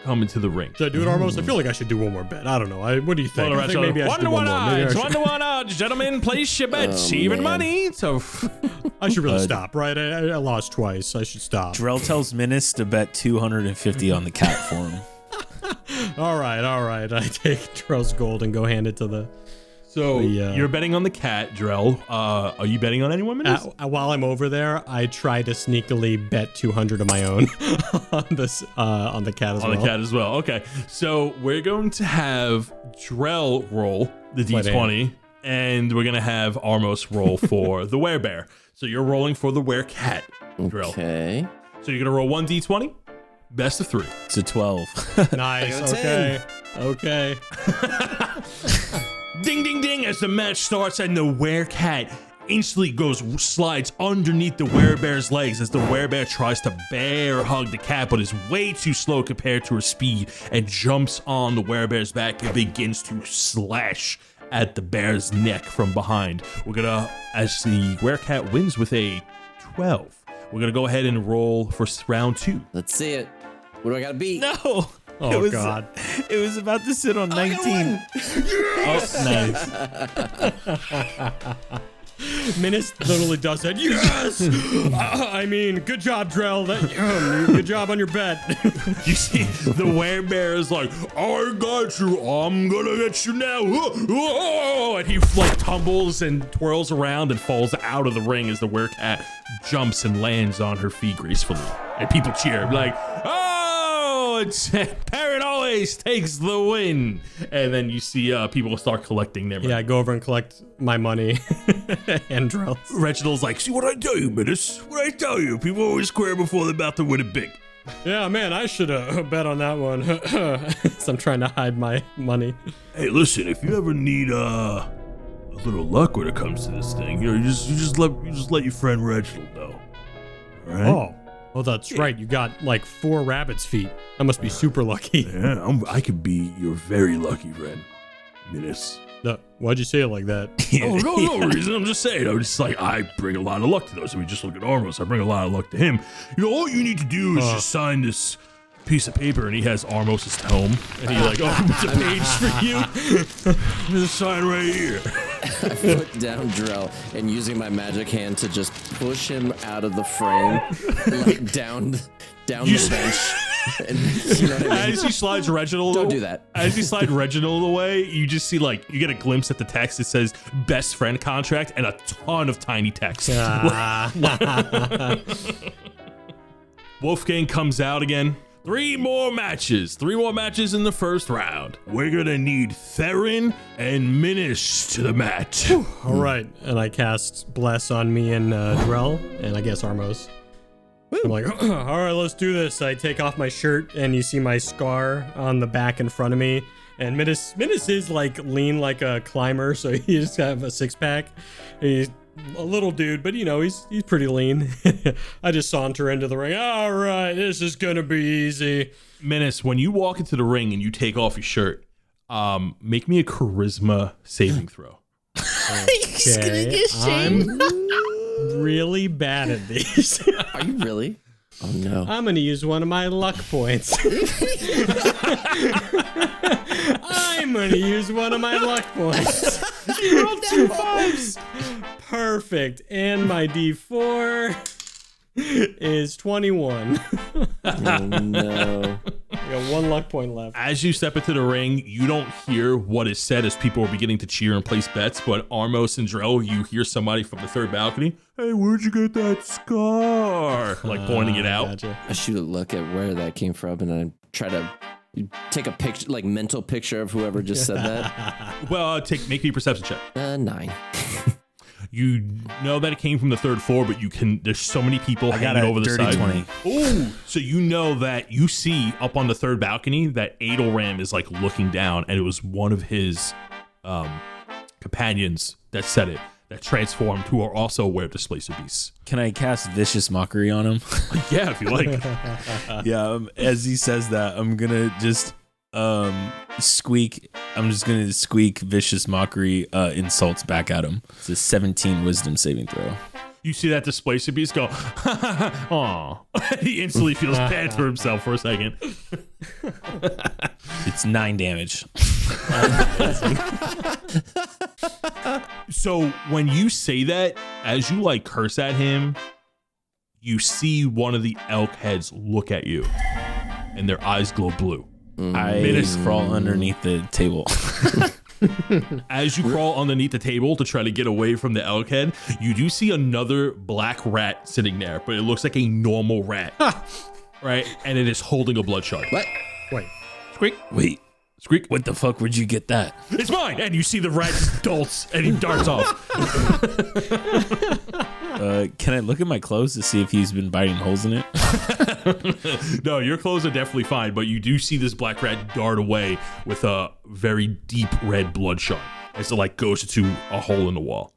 come into the ring. Should I do it, Armos? I feel like I should do one more bet. I don't know. What do you think? I think maybe I should do 1 to 1 one more. odds. 1 to 1 odds. Gentlemen, place your bets. Even money. So I should really stop, right? I lost twice. I should stop. Drell tells Minnis to bet 250 on the cat for him. All right. I take Drell's gold and go hand it to the... So you're betting on the cat, Drell. Are you betting on anyone, Minnis? While I'm over there, I try to sneakily bet 200 of my own on the cat as well. On the cat as well. Okay. So we're going to have Drell roll the D20, and we're going to have Armos roll for the werebear. So you're rolling for the werecat, Drell. Okay. So you're going to roll 1 D20, best of 3. It's a 12. Nice. Okay. Ding, ding, ding, as the match starts, and the werecat instantly slides underneath the werebear's legs as the werebear tries to bear hug the cat, but is way too slow compared to her speed, and jumps on the werebear's back and begins to slash at the bear's neck from behind. We're gonna, as the werecat wins with a 12, we're gonna go ahead and roll for round 2. Let's see it. What do I gotta beat? No. Oh, God. It was about to sit on 19. Oh, nice. Minnis literally does that. Yes! I mean, good job, Drell. Good job on your bet. You see the werebear is like, I got you. I'm gonna get you now. And he like tumbles and twirls around and falls out of the ring as the werecat jumps and lands on her feet gracefully. And people cheer like, oh, it's Parrot always takes the win. And then you see people start collecting their money. Yeah, I go over and collect my money and Drell's. Reginald's like, see what I tell you, Minnis? What I tell you? People always square before they're about to win it big. Yeah, man, I should have bet on that one. So I'm trying to hide my money. Hey, listen, if you ever need a little luck when it comes to this thing, you just let your friend Reginald know. All right? Oh, that's right. You got like 4 rabbit's feet. That must be super lucky. Yeah, I could be your very lucky friend, Minnis. Why'd you say it like that? Oh, no reason. I'm just saying. I'm just like, I bring a lot of luck to those. I mean, just look at Armos. I bring a lot of luck to him. All you need to do is just sign this piece of paper, and he has Armos' tome, and he like opens a page for you. Just sign right here. I put down Drell and using my magic hand to just push him out of the frame, like down the bench. And, you know what I mean? As he slides Reginald, Don't do that. As you slide Reginald away, you just see like you get a glimpse at the text. It says "best friend contract" and a ton of tiny text. Wolfgang comes out again. 3 more matches in the first round. We're gonna need Theron and Minnis to the mat. All right, and I cast Bless on me and Drell, and I guess Armos. I'm like, all right, let's do this. I take off my shirt, and you see my scar on the back in front of me. And Minnis is like lean like a climber, so he just have a 6-pack. He's a little dude, but he's pretty lean. I just saunter into the ring. All right, this is gonna be easy. Minnis, when you walk into the ring and you take off your shirt, make me a charisma saving throw. Okay, I'm really bad at these. Are you really? Oh no. I'm gonna use one of my luck points. I'm gonna use one of my luck points. You rolled 2 5s. Perfect. And my D4 is 21. Oh no. I got 1 luck point left. As you step into the ring, you don't hear what is said as people are beginning to cheer and place bets, but Armos and Drell, you hear somebody from the 3rd balcony, hey, where'd you get that scar? Like pointing it out. Gotcha. I shoot a look at where that came from, and I try to take a picture, like mental picture of whoever just said that. Well, make me a perception check. 9. You know that it came from the 3rd floor, but there's so many people hanging over the dirty side. 20. Ooh, so you know that you see up on the 3rd balcony that Adelram is like looking down, and it was one of his companions that said it, that transformed, who are also aware of Displacer Beasts. Can I cast Vicious Mockery on him? Yeah, if you like. Yeah, as he says that, I'm gonna just squeak. I'm just gonna squeak Vicious Mockery insults back at him. It's a 17 Wisdom saving throw. You see that Displacer Beast go, aw. He instantly feels bad for himself for a second. It's 9 damage. So when you say that, as you like curse at him, you see one of the elk heads look at you, and their eyes glow blue. I crawl underneath the table. As you crawl underneath the table to try to get away from the elk head, you do see another black rat sitting there, but it looks like a normal rat. Right? And it is holding a bloodshard. What? Wait. Squeak. Wait, Squeak. what the fuck would you get that? It's mine! And you see the rat just dolts and he darts off. Can I look at my clothes to see if he's been biting holes in it? No, your clothes are definitely fine, but you do see this black rat dart away with a very deep red bloodshot as it like goes into a hole in the wall.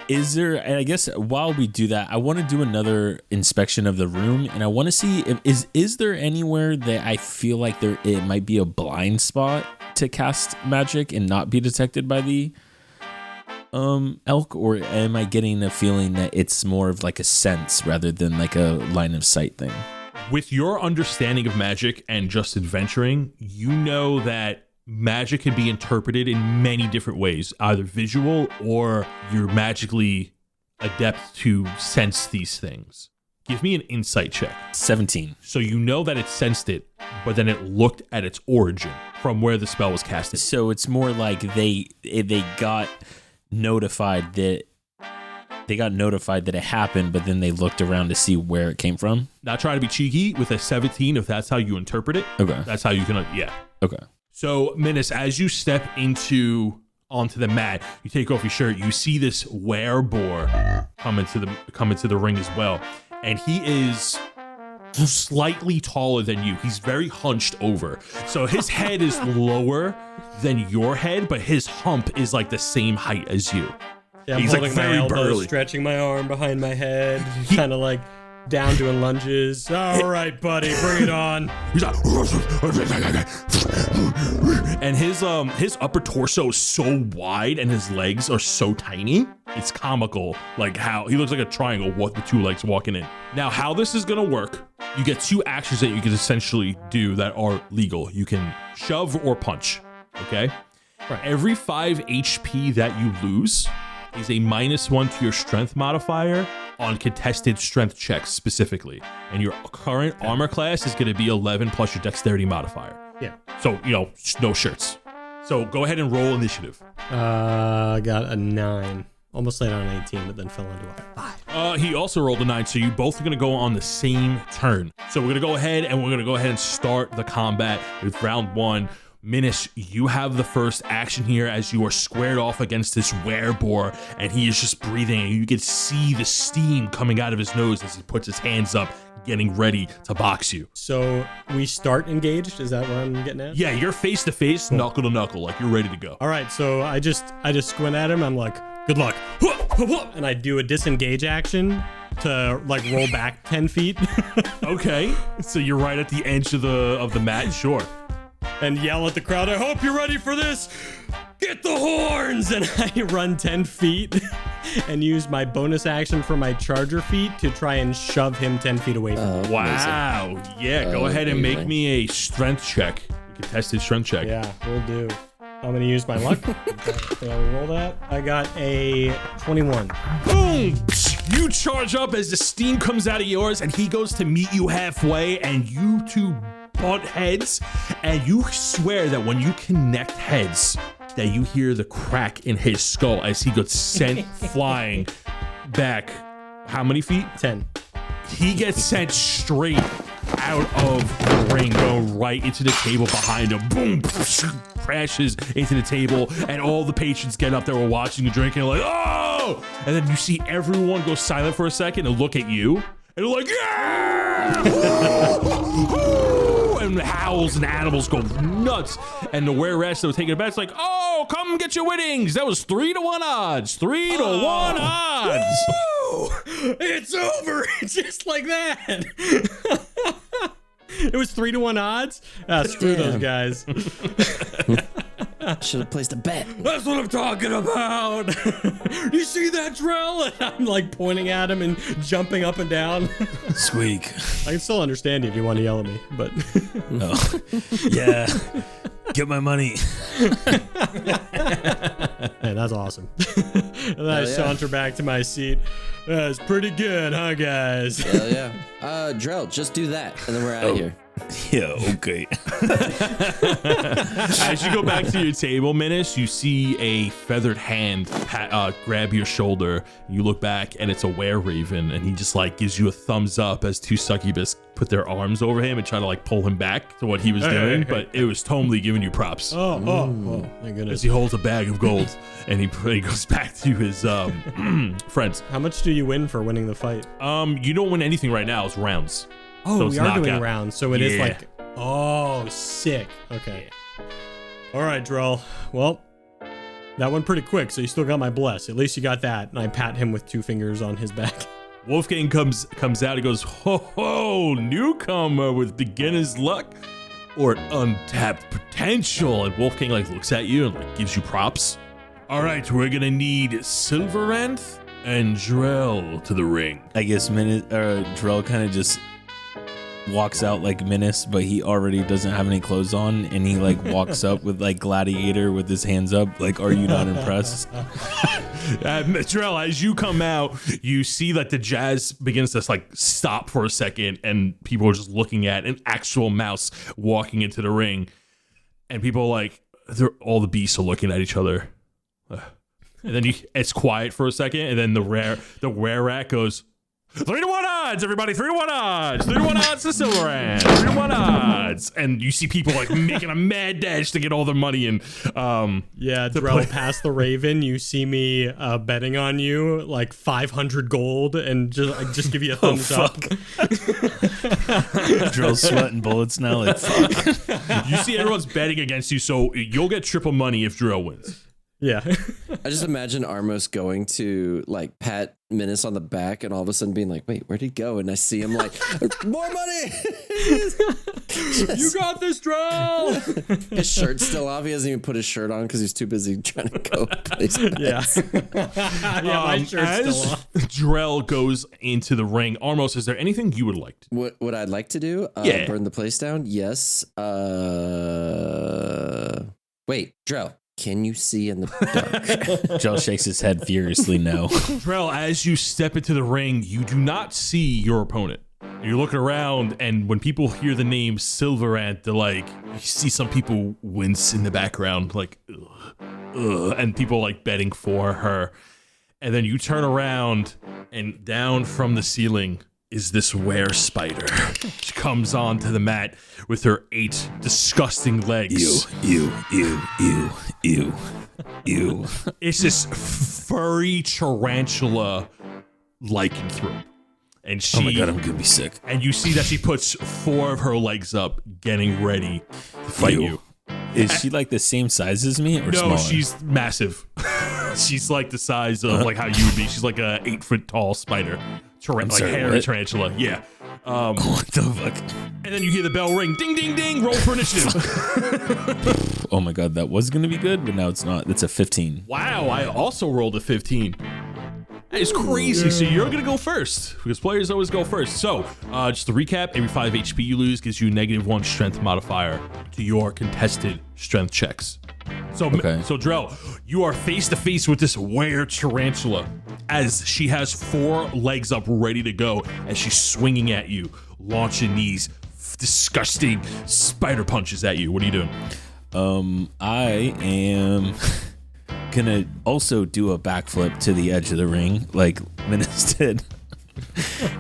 Is there, and I guess while we do that, I want to do another inspection of the room, and I want to see if is there anywhere that I feel like it might be a blind spot to cast magic and not be detected by the elk, or am I getting a feeling that it's more of like a sense rather than like a line of sight thing? With your understanding of magic and just adventuring, you know that magic can be interpreted in many different ways, either visual or you're magically adept to sense these things. Give me an insight check. 17. So you know that it sensed it, but then it looked at its origin from where the spell was casted. So it's more like they got notified that it happened, but then they looked around to see where it came from. Not trying to be cheeky with a 17, if that's how you interpret it. Okay. That's how you can, yeah. Okay. So, Minnis, as you step onto the mat, you take off your shirt, you see this werebore come into the ring as well. And he is slightly taller than you. He's very hunched over. So his head is lower than your head, but his hump is like the same height as you. Yeah, I'm he's holding like my very elbow, burly. stretching my arm behind my head, kind of like down doing lunges. All right, buddy, bring it on. He's like, and his upper torso is so wide and his legs are so tiny. It's comical, like how he looks like a triangle with the two legs walking in. Now, how this is gonna work? You get two actions that you can essentially do that are legal. You can shove or punch. Okay. Right. Every 5 HP that you lose is a -1 to your strength modifier on contested strength checks specifically. And your current armor class is going to be 11 plus your dexterity modifier. Yeah. So, no shirts. So go ahead and roll initiative. I got a 9. Almost landed on 18, but then fell into a 5. He also rolled a 9, so you both are going to go on the same turn. So we're going to go ahead and start the combat with round 1. Minnis, you have the first action here as you are squared off against this werebore, and he is just breathing, and you can see the steam coming out of his nose as he puts his hands up, getting ready to box you. So we start engaged? Is that what I'm getting at? Yeah, you're face to face, knuckle to knuckle, like you're ready to go. All right, so I just squint at him. I'm like, good luck. And I do a disengage action to like roll back 10 feet. Okay, so you're right at the edge of the mat, sure. And yell at the crowd, I hope you're ready for this. Get the horns! And I run 10 feet and use my bonus action for my charger feet to try and shove him 10 feet away from me. Wow. Yeah, go ahead and make me a strength check. A contested strength check. Yeah, we'll do. I'm going to use my luck. Okay, I'll roll that. I got a 21. Boom! You charge up as the steam comes out of yours, and he goes to meet you halfway, and you two butt heads, and you swear that when you connect heads, that you hear the crack in his skull as he gets sent flying back. How many feet? 10. He gets sent straight out of the ring, going right into the table behind him. Boom! Crashes into the table, and all the patrons get up that were watching the drink and are like, oh! And then you see everyone go silent for a second and look at you, and they're like, yeah! And the howls and animals go nuts, and the were-rats that were taking it back, it's like, oh, come get your winnings. That was 3-to-1 odds. 3-to-1 odds. Woo! It's over. Just like that. It was 3-to-1 odds. Screw those guys. Should have placed a bet. That's what I'm talking about. You see that, Drell? And I'm like pointing at him and jumping up and down. Squeak. I can still understand you if you want to yell at me, but Oh. Yeah. Get my money. hey, that's awesome. And then I saunter back to my seat. That's pretty good, huh, guys? Hell yeah. Drell, just do that, and then we're out of here. Yeah, okay. As you go back to your table, Minnis, you see a feathered hand grab your shoulder. You look back, and it's a were-raven, and he just like gives you a thumbs up as two succubus put their arms over him and try to like pull him back to what he was doing, but it was totally giving you props. Oh, my goodness. As he holds a bag of gold, and he goes back to his friends. How much do you win for winning the fight? You don't win anything right now. It's rounds. Oh, So we it's are doing knockout. rounds, so it is like, oh, sick. Okay. All right, Drell. Well, that went pretty quick, so you still got my bless. At least you got that. And I pat him with 2 fingers on his back. Wolfgang comes out. He goes, ho ho, newcomer with beginner's luck or untapped potential. And Wolfgang like looks at you and like gives you props. All right, we're gonna need Silveranth and Drell to the ring. I guess Drell kind of just walks out like Minnis, but he already doesn't have any clothes on, and he like walks up with like Gladiator with his hands up, like, are you not impressed? Drell, as you come out, you see that the jazz begins to like stop for a second, and people are just looking at an actual mouse walking into the ring, and people are like, all the beasts are looking at each other, and then it's quiet for a second, and then the were rat goes, 3-1 odds, everybody, 3-1 odds, 3-1 odds to Silverhand, 3-1 odds, and you see people like making a mad dash to get all their money in. Drell past the Raven. You see me betting on you like 500 gold, and just give you a thumbs up. Drell's sweating bullets now. Like fuck. You see everyone's betting against you, so you'll get triple money if Drell wins. Yeah. I just imagine Armos going to like pat Minnis on the back and all of a sudden being like, wait, where'd he go? And I see him like, more money. You got this, Drell. His shirt's still off. He hasn't even put his shirt on because he's too busy trying to go place bets. My shirt's still off. Drell goes into the ring. Armos, is there anything you would like to do? What I'd like to do? Burn the place down? Yes. Wait, Drell. Can you see in the dark? Drell shakes his head furiously no. Drell, as you step into the ring, you do not see your opponent. You're looking around, and when people hear the name Silverant, they're like, you see some people wince in the background, like, ugh, and people like betting for her. And then you turn around, and down from the ceiling is this were spider. She comes onto the mat with her 8 disgusting legs. Ew. It's this furry tarantula lycanthrope. And she, oh my god, I'm gonna be sick. And you see that she puts 4 of her legs up, getting ready to fight you. Is she like the same size as me or no, smaller? She's massive. She's like the size of like how you would be. She's like a 8-foot tall spider. Hairy tarantula. Yeah. What the fuck? And then you hear the bell ring. Ding, ding, ding. Roll for initiative. Oh my god, that was gonna be good, but now it's not. It's a 15. Wow, I also rolled a 15. That is crazy. So you're going to go first because players always go first. So just to recap, every 5 HP you lose gives you -1 strength modifier to your contested strength checks. So, okay. So Drell, you are face to face with this were tarantula as she has 4 legs up ready to go as she's swinging at you, launching these disgusting spider punches at you. What are you doing? I am gonna also do a backflip to the edge of the ring like Minnis did.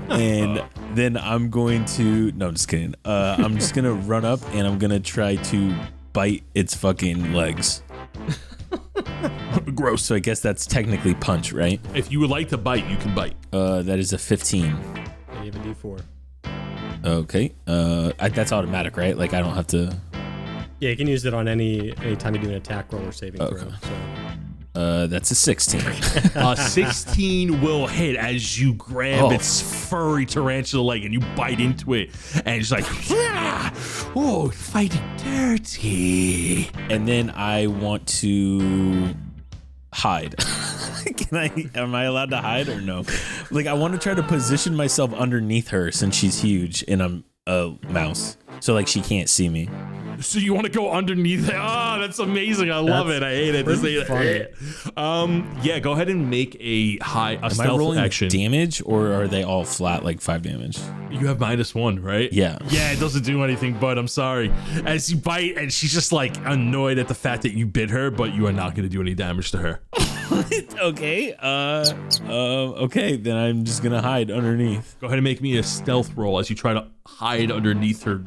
And then I'm going to no, I'm just kidding. I'm just gonna run up and I'm gonna try to bite its fucking legs. Gross. So I guess that's technically punch, right? If you would like to bite, you can bite. That is a 15. And you have a D4. Okay. That's automatic, right? Like I don't have to. Yeah, you can use it on any time you do an attack roll or saving throw. So. That's a 16. 16 will hit as you grab its furry tarantula leg and you bite into it, and it's like, oh, fighting dirty. And then I want to hide. Am I allowed to hide or no? Like I want to try to position myself underneath her since she's huge and I'm a mouse, so like she can't see me. So you want to go underneath it? Oh, that's amazing. I love it. I hate it. This yeah, go ahead and make a stealth I rolling action. Damage, or are they all flat like 5 damage? You have -1, right? Yeah. Yeah, it doesn't do anything, but I'm sorry. As you bite, and she's just like annoyed at the fact that you bit her, but you are not going to do any damage to her. Okay. Okay, then I'm just gonna hide underneath. Go ahead and make me a stealth roll as you try to hide underneath her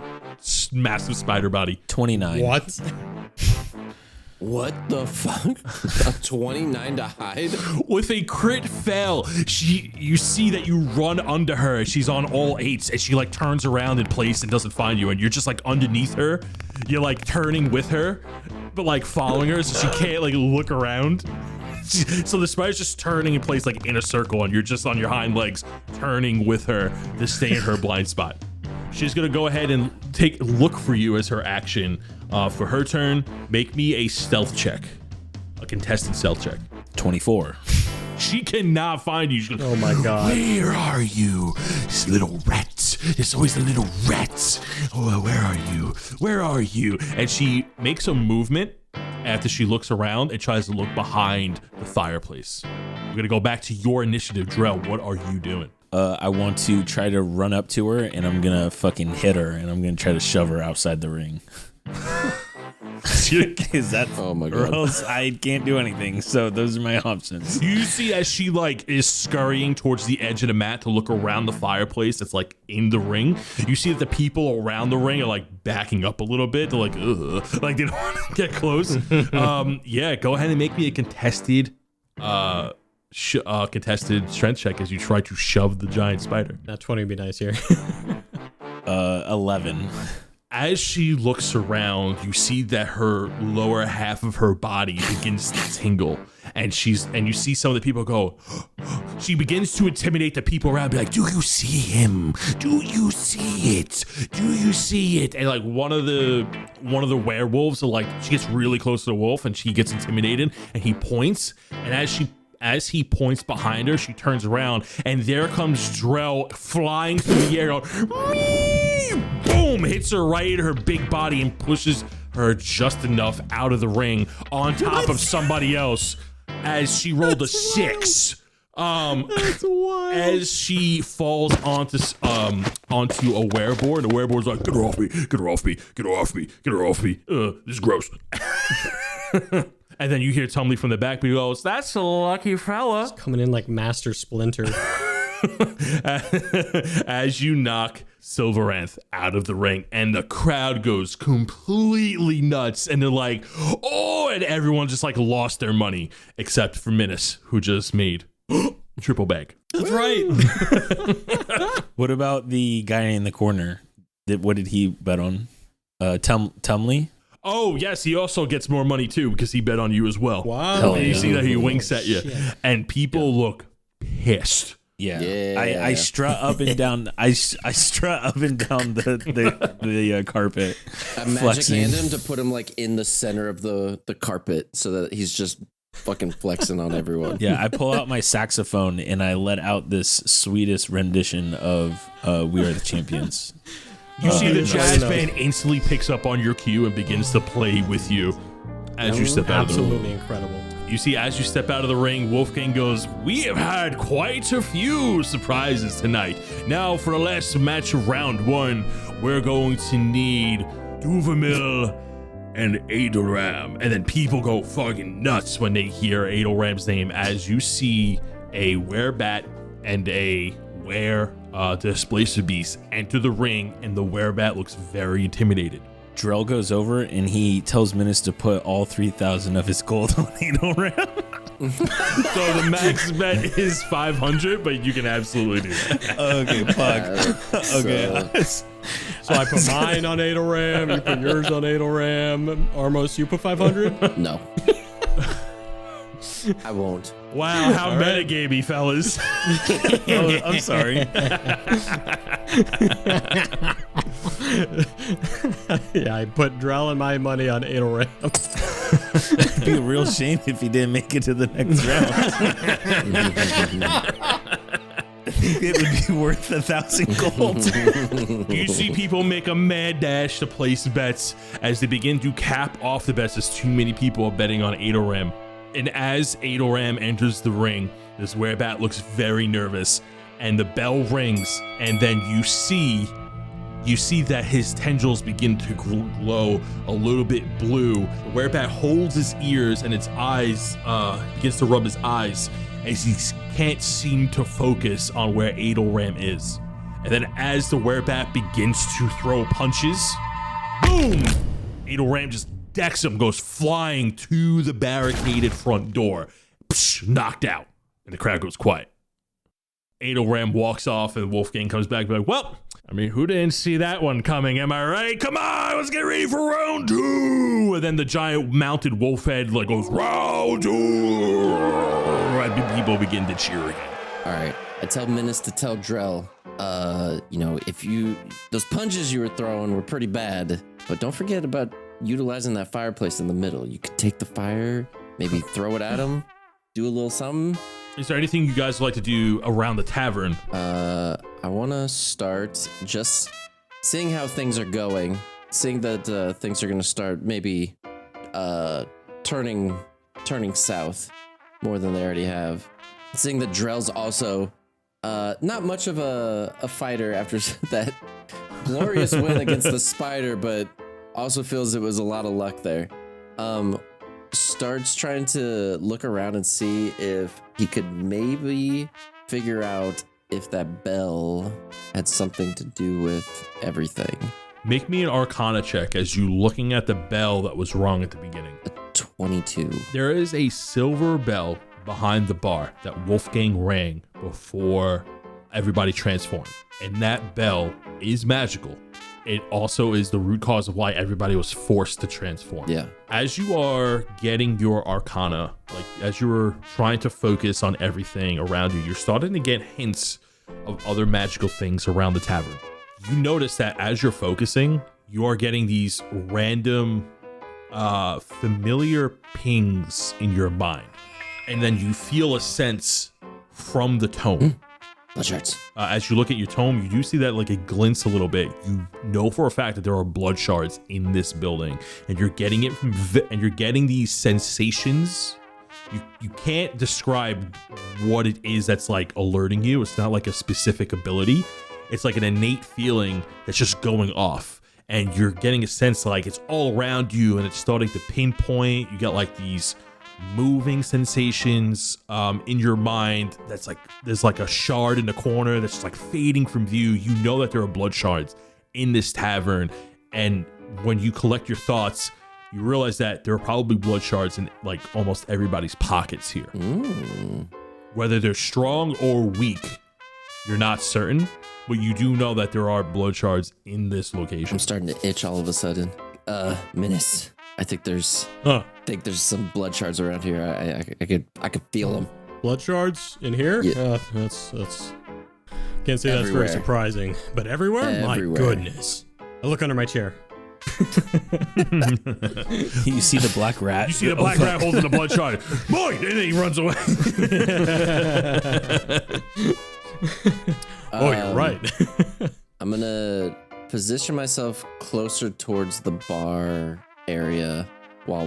massive spider body. 29. What? What the fuck? A 29 to hide? With a crit fail, you see that you run under her. She's on all 8s, and she like turns around in place and doesn't find you, and you're just like underneath her. You're like turning with her, but like following her, so she can't like look around. So the spider's just turning in place like in a circle, and you're just on your hind legs turning with her to stay in her blind spot. She's gonna go ahead and look for you as her action. For her turn, make me a stealth check, a contested stealth check. 24. She cannot find you. She goes, Oh my god. where are you, this little rat? There's always a little rat. Oh, where are you? Where are you? And she makes a movement after she looks around and tries to look behind the fireplace. We're gonna go back to your initiative, Drell. What are you doing? I want to try to run up to her, and I'm gonna fucking hit her, and I'm gonna try to shove her outside the ring. Is that? Oh my god! Or else I can't do anything. So those are my options. You see as she is scurrying towards the edge of the mat to look around the fireplace that's in the ring. You see that the people around the ring are backing up a little bit. They're ugh, they don't want to get close. Yeah, go ahead and make me a contested strength check as you try to shove the giant spider. That 20 would be nice here. 11. As she looks around, you see that her lower half of her body begins to tingle, and you see some of the people go. She begins to intimidate the people around, be like, "Do you see him? Do you see it? Do you see it?" And one of the werewolves, she gets really close to the wolf, and she gets intimidated, and he points, and as he points behind her, she turns around, and there comes Drell flying through the air, going, boom, hits her right in her big body and pushes her just enough out of the ring on top of somebody else as she rolled a 6. That's wild. As she falls onto a wereboard, the wereboard's like, "Get her off me, get her off me, get her off me, get her off me. This is gross." And then you hear Tumley from the back, but he goes, "That's a lucky fella." Coming in like Master Splinter. As you knock Silveranth out of the ring, and the crowd goes completely nuts, and they're like, "Oh!" And everyone just lost their money, except for Minnis, who just made triple bag. That's right. What about the guy in the corner? What did he bet on? Tumley? Oh, yes, he also gets more money, too, because he bet on you as well. Wow. And you see that he winks at you. And people look pissed. Yeah. I strut up and down. I strut up and down the carpet. I magic hand him to put him in the center of the carpet so that he's just fucking flexing on everyone. Yeah, I pull out my saxophone and I let out this sweetest rendition of "We Are the Champions." You see the jazz band instantly picks up on your cue and begins to play with you as you step out of the ring. Absolutely incredible. You see, as you step out of the ring, Wolfgang goes, "We have had quite a few surprises tonight. Now, for the last match of round 1, we're going to need Duvamil and Adelram." And then people go fucking nuts when they hear Adelram's name as you see a werebat and a displacer beast enter the ring, and the werebat looks very intimidated. Drell goes over and he tells Minnis to put all 3,000 of his gold on Adelram. So the max bet is 500, but you can absolutely do that. Okay, fuck. Okay. So I put mine on Adelram, you put yours on Adelram. Armos, you put 500? No. I won't. Wow, how metagamey, fellas. Oh, I'm sorry. Yeah, I put Drell and my money on Adelram. It'd be a real shame if he didn't make it to the next round. It would be worth 1,000 gold. You see people make a mad dash to place bets as they begin to cap off the bets as too many people are betting on Adelram. And as Adelram enters the ring, this werebat looks very nervous, and the bell rings, and then you see that his tendrils begin to glow a little bit blue. The werebat holds his ears, and its eyes begins to rub his eyes as he can't seem to focus on where Adelram is. And then as the werebat begins to throw punches, boom! Adelram just decks him, goes flying to the barricaded front door. Psh, knocked out. And the crowd goes quiet. Adelram walks off, and Wolfgang comes back and be like, "Well, I mean, who didn't see that one coming? Am I right? Come on, let's get ready for round 2." And then the giant mounted wolf head goes, "Round 2." And people begin to cheer again. All right. I tell Minnis to tell Drell, if those punches you were throwing were pretty bad, but don't forget about utilizing that fireplace in the middle. You could take the fire, maybe throw it at him, do a little something. Is there anything you guys would like to do around the tavern? I want to start just seeing how things are going, seeing that things are going to start maybe turning south more than they already have. seeing that Drell's also not much of a fighter after that glorious win against the spider, but also feels it was a lot of luck there. Starts trying to look around and see if he could maybe figure out if that bell had something to do with everything. Make me an Arcana check as you looking at the bell that was rung at the beginning. A 22. There is a silver bell behind the bar that Wolfgang rang before everybody transformed. And that bell is magical. It also is the root cause of why everybody was forced to transform. Yeah. As you are getting your Arcana, like as you're trying to focus on everything around you, you're starting to get hints of other magical things around the tavern. You notice that as you're focusing, you are getting these random familiar pings in your mind. And then you feel a sense from the tome. Bloodshards. As you look at your tome, you do see that like it glints a little bit. You know for a fact that there are blood shards in this building, and you're getting it from and you're getting these sensations. You can't describe what it is that's like alerting you. It's not like a specific ability. It's like an innate feeling that's just going off, and you're getting a sense like it's all around you, and it's starting to pinpoint. You get like these moving sensations in your mind. That's like there's like a shard in the corner that's just like fading from view. You know that there are blood shards in this tavern, and when you collect your thoughts, you realize that there are probably blood shards in like almost everybody's pockets here. Whether they're strong or weak, you're not certain, but you do know that there are blood shards in this location. I'm starting to itch all of a sudden. Minnis, I think there's some blood shards around here. I could feel them. Blood shards in here? Yeah. That's can't say Everywhere. that's very surprising. But everywhere? My Everywhere. goodness. I look under my chair. You see the black rat. You see the black rat holding the blood shard. Boy, and then he runs away. Oh, you're right. I'm gonna position myself closer towards the bar area while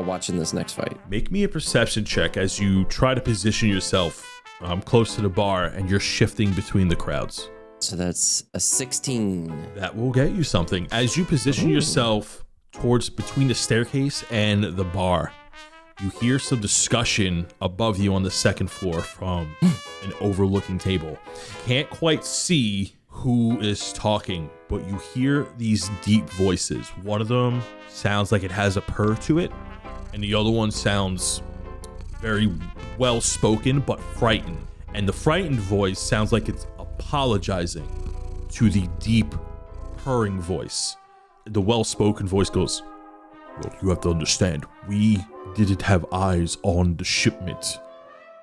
watching this next fight. Make me a perception check as you try to position yourself close to the bar, and you're shifting between the crowds. So that's a 16. That will get you something. As you position yourself towards between the staircase and the bar, you hear some discussion above you on the second floor from an overlooking table. Can't quite see who is talking, but you hear these deep voices. One of them sounds like it has a purr to it, and the other one sounds very well spoken but frightened. And the frightened voice sounds like it's apologizing to the deep purring voice. The well-spoken voice goes, "Well, you have to understand, we didn't have eyes on the shipment.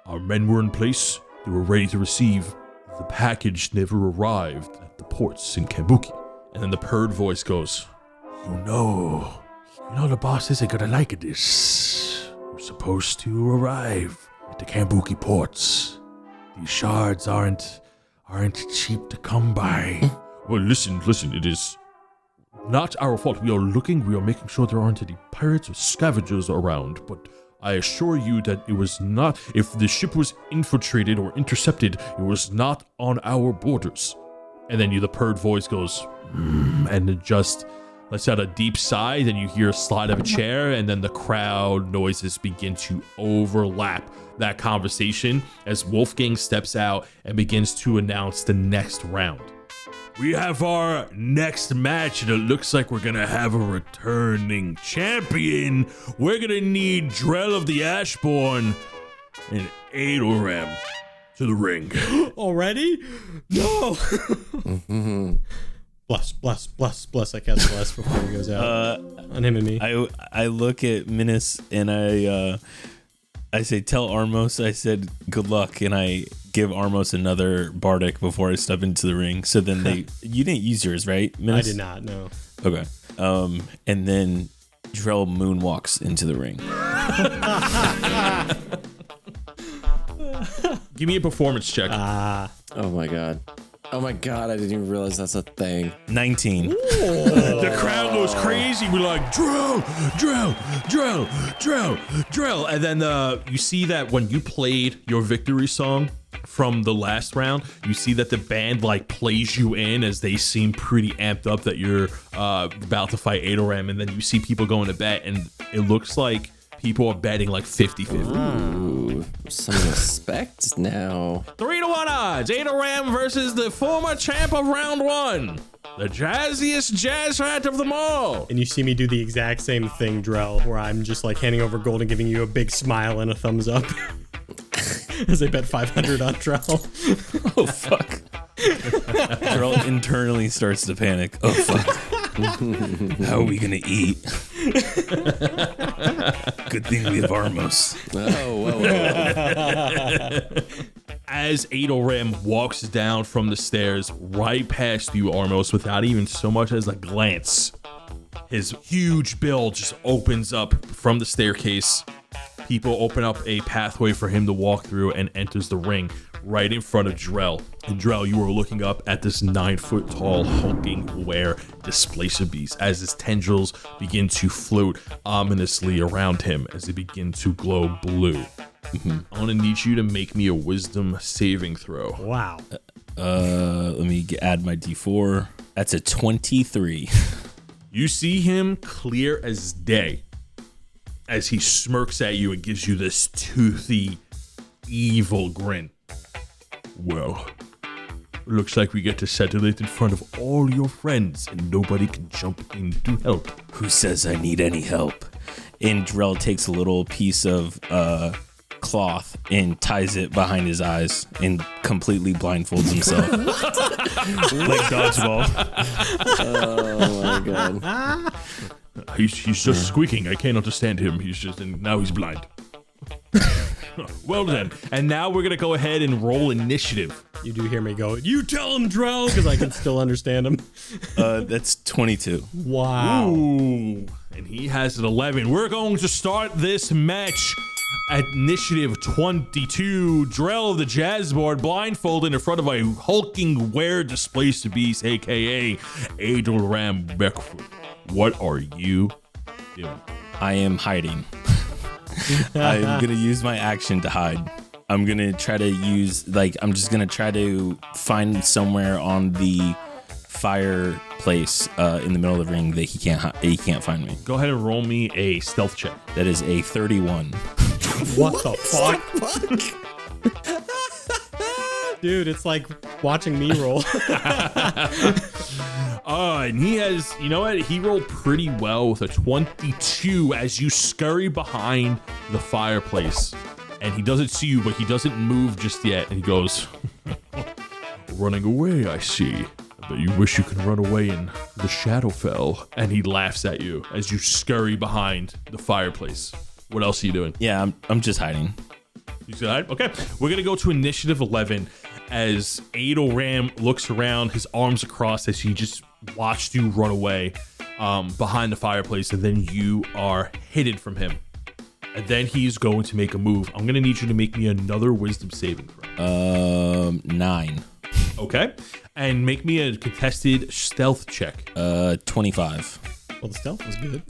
Our men were in place, they were ready to receive. The package never arrived at the ports in Kambuki." And then the purred voice goes, You know the boss isn't gonna like this. We're supposed to arrive at the Kambuki ports. These shards aren't cheap to come by. Well, listen, it is not our fault. We are making sure there aren't any pirates or scavengers around, but I assure you that it was not, if the ship was infiltrated or intercepted, it was not on our borders. And then the purred voice goes, and it just lets out a deep sigh, then you hear a slide of a chair, and then the crowd noises begin to overlap that conversation as Wolfgang steps out and begins to announce the next round. We have our next match, and it looks like we're gonna have a returning champion. We're gonna need Drell of the AshBorn and Adelram to the ring. Already? No. Bless. I cast bless before he goes out on him and me. I look at Minnis and I say, tell Armos, I said, good luck, and I give Armos another Bardic before I step into the ring. So then you didn't use yours, right, Minnis? I did not, no. Okay. And then Drell moonwalks into the ring. Give me a performance check. Oh my god. Oh my god, I didn't even realize that's a thing. 19. The crowd goes crazy. We're like, Drell, Drell, Drell, Drell, Drell. And then you see that when you played your victory song from the last round, you see that the band like plays you in as they seem pretty amped up that you're about to fight Adelram. And then you see people going to bet, and it looks like people are betting like 50-50. Ooh, some respect now. 3-1 odds. Adelram versus the former champ of round 1. The jazziest jazz hat of them all. And you see me do the exact same thing, Drell, where I'm just like handing over gold and giving you a big smile and a thumbs up. As I bet 500 on Drell. Oh, fuck. Drell internally starts to panic. Oh, fuck. How are we going to eat? Good thing we have Armos. Whoa. As Adelram walks down from the stairs right past you, Armos, without even so much as a glance, his huge build just opens up from the staircase. People open up a pathway for him to walk through and enters the ring right in front of Drell. And Drell, you are looking up at this 9-foot tall hulking were displacer beast as his tendrils begin to float ominously around him as they begin to glow blue. I'm gonna need you to make me a wisdom saving throw. Wow. Let me add my D4. That's a 23. You see him clear as day as he smirks at you and gives you this toothy, evil grin. Well, looks like we get to settle it in front of all your friends and nobody can jump in to help. Who says I need any help? And Drell takes a little piece of cloth and ties it behind his eyes and completely blindfolds himself. Like dodgeball. Oh my god. He's just squeaking. I can't understand him. Now he's blind. Well then, and now we're gonna go ahead and roll initiative. You do hear me go, you tell him, Drell, because I can still understand him. That's 22. Wow. Ooh, and he has an 11. We're going to start this match at initiative 22. Drell of the Jazz Board blindfolded in front of a hulking were displaced beast, aka Adelram Beckford. What are you doing? I am hiding. I'm going to use my action to hide. I'm going to try to I'm just going to try to find somewhere on the fireplace in the middle of the ring that he can't find me. Go ahead and roll me a stealth check. That is a 31. What the fuck? Dude, it's like watching me roll. And he has, you know what? He rolled pretty well with a 22 as you scurry behind the fireplace. And he doesn't see you, but he doesn't move just yet. And he goes, running away, I see. But you wish you could run away in the Shadowfell. And he laughs at you as you scurry behind the fireplace. What else are you doing? Yeah, I'm just hiding. You said hide? Okay. We're going to go to initiative 11 as Adelram looks around, his arms across as he just watched you run away behind the fireplace. And then you are hidden from him. And then he's going to make a move. I'm going to need you to make me another wisdom saving throw. 9. Okay. And make me a contested stealth check. 25. Well, the stealth was good.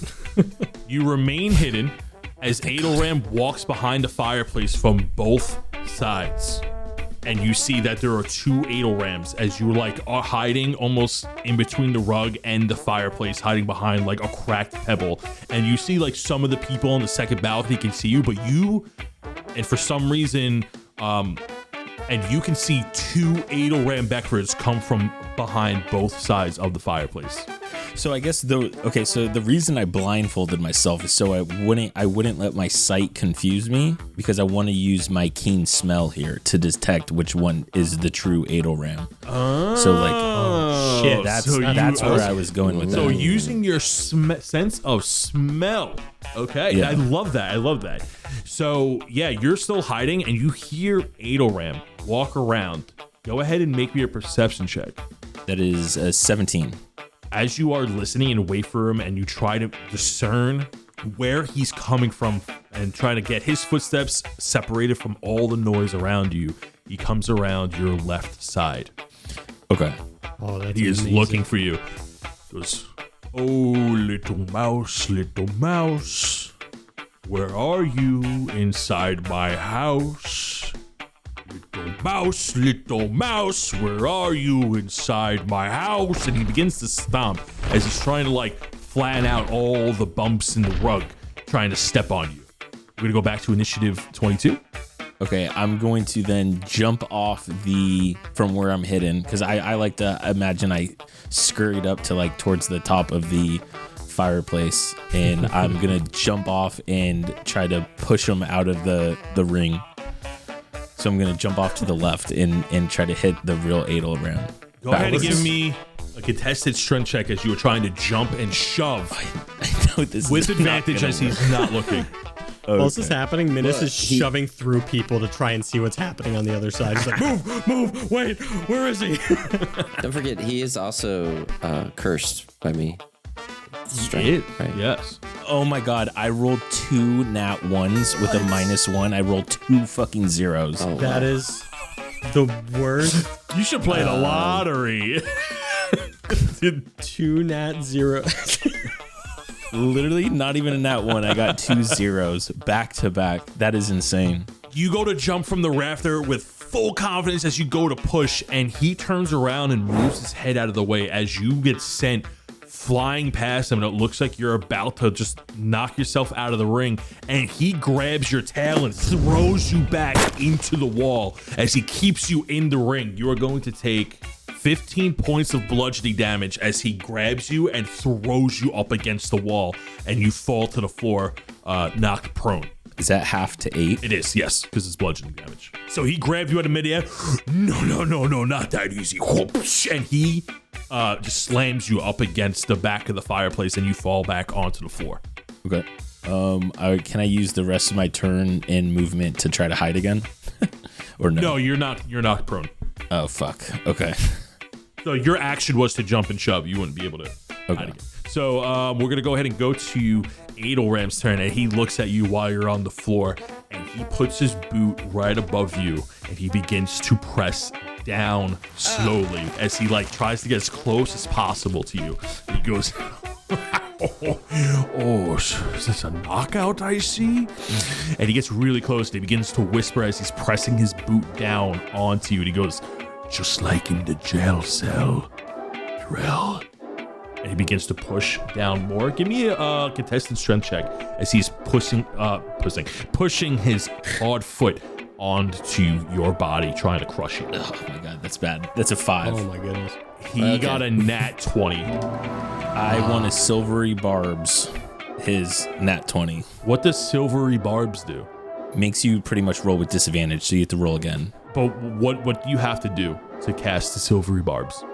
You remain hidden as Adelram walks behind the fireplace from both sides. And you see that there are 2 Adelrams as you are hiding almost in between the rug and the fireplace, hiding behind like a cracked pebble. And you see some of the people on the second balcony can see you, but and for some reason, and you can see 2 Adelram Beckfords come from behind both sides of the fireplace. So I guess the reason I blindfolded myself is so I wouldn't let my sight confuse me, because I want to use my keen smell here to detect which one is the true Adelram. Oh, shit. That's where I was going with that. So using your sense of smell. Okay, yeah. I love that. So yeah, you're still hiding and you hear Adelram walk around. Go ahead and make me a perception check. That is a 17. As you are listening and wait for him and you try to discern where he's coming from and trying to get his footsteps separated from all the noise around you, he comes around your left side. Okay. Oh, that's He is amazing. looking for you. Goes, oh, little mouse, where are you inside my house? Little mouse, where are you inside my house? And he begins to stomp as he's trying to like flatten out all the bumps in the rug, trying to step on you. We're gonna go back to initiative 22. Okay, I'm going to then jump off from where I'm hidden, because I like to imagine I scurried up to like towards the top of the fireplace, and I'm gonna jump off and try to push him out of the ring. So I'm gonna jump off to the left and try to hit the real Adelram. Go ahead and give me a contested strength check as you were trying to jump and shove I know this with is advantage not as gonna he's not looking. While this is happening, Minnis is shoving through people to try and see what's happening on the other side. He's like, move, wait, where is he? Don't forget, he is also cursed by me. Strength, right? Yes. Oh my god, I rolled 2 nat 1s with a -1. I rolled 2 fucking zeros. Oh, That is the worst. You should play the lottery. 2 nat 0. Literally not even a nat 1. I got 2 zeros back to back. That is insane. You go to jump from the rafter with full confidence as you go to push, and he turns around and moves his head out of the way as you get sent flying past him, and it looks like you're about to just knock yourself out of the ring, and he grabs your tail and throws you back into the wall. As he keeps you in the ring, you are going to take 15 points of bludgeoning damage as he grabs you and throws you up against the wall, and you fall to the floor, knocked prone. Is that half to 8? It is, yes, because it's bludgeoning damage. So he grabbed you out of midair. No, not that easy. And he just slams you up against the back of the fireplace, and you fall back onto the floor. Okay. Can I use the rest of my turn and movement to try to hide again? Or no? No, you're not prone. Oh, fuck. Okay. So your action was to jump and shove. You wouldn't be able to hide again. So we're going to go ahead and go to Adelram's turn, and he looks at you while you're on the floor, and he puts his boot right above you, and he begins to press down slowly as he like tries to get as close as possible to you. He goes, oh, is this a knockout I see? And he gets really close, and he begins to whisper as he's pressing his boot down onto you, and he goes, just like in the jail cell, Drell. And he begins to push down more. Give me a contested strength check as he's pushing his hard foot onto your body, trying to crush you. Oh my god, that's bad. That's a 5. Oh my goodness. He got a nat 20. I want a silvery barbs. His nat 20 What does silvery barbs do? makes you pretty much roll with disadvantage, so you have to roll again. But what do you have to do to cast the silvery barbs?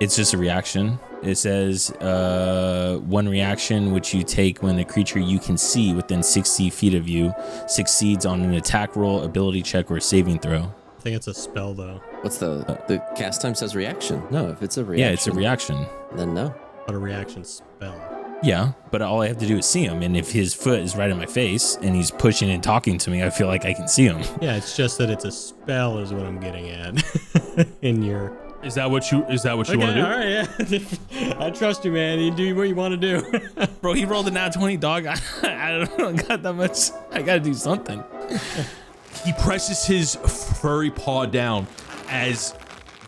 It's just a reaction. It says one reaction which you take when a creature you can see within 60 feet of you succeeds on an attack roll, ability check, or saving throw. I think it's a spell, though. What's the cast time says reaction? No, if it's a reaction. Yeah, it's a reaction. Then no. But a reaction spell. Yeah, but all I have to do is see him, and if his foot is right in my face and he's pushing and talking to me, I feel like I can see him. Yeah, it's just that it's a spell is what I'm getting at. In your... Is that what you want to do? All right, yeah. I trust you, man. You do what you want to do. Bro, he rolled a nat 20, dog. I don't got that much. I gotta do something. He presses his furry paw down as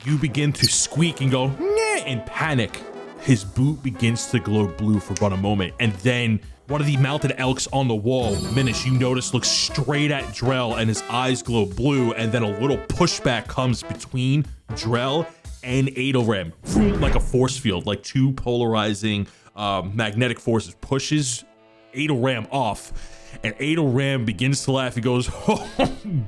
you begin to squeak and go, "Nyeh," in panic. His boot begins to glow blue for about a moment, and then one of the mounted elks on the wall, Minnis, you notice, looks straight at Drell, and his eyes glow blue, and then a little pushback comes between Drell and Adelram, like a force field, like two polarizing magnetic forces, pushes Adelram off, and Adelram begins to laugh. He goes, "Oh,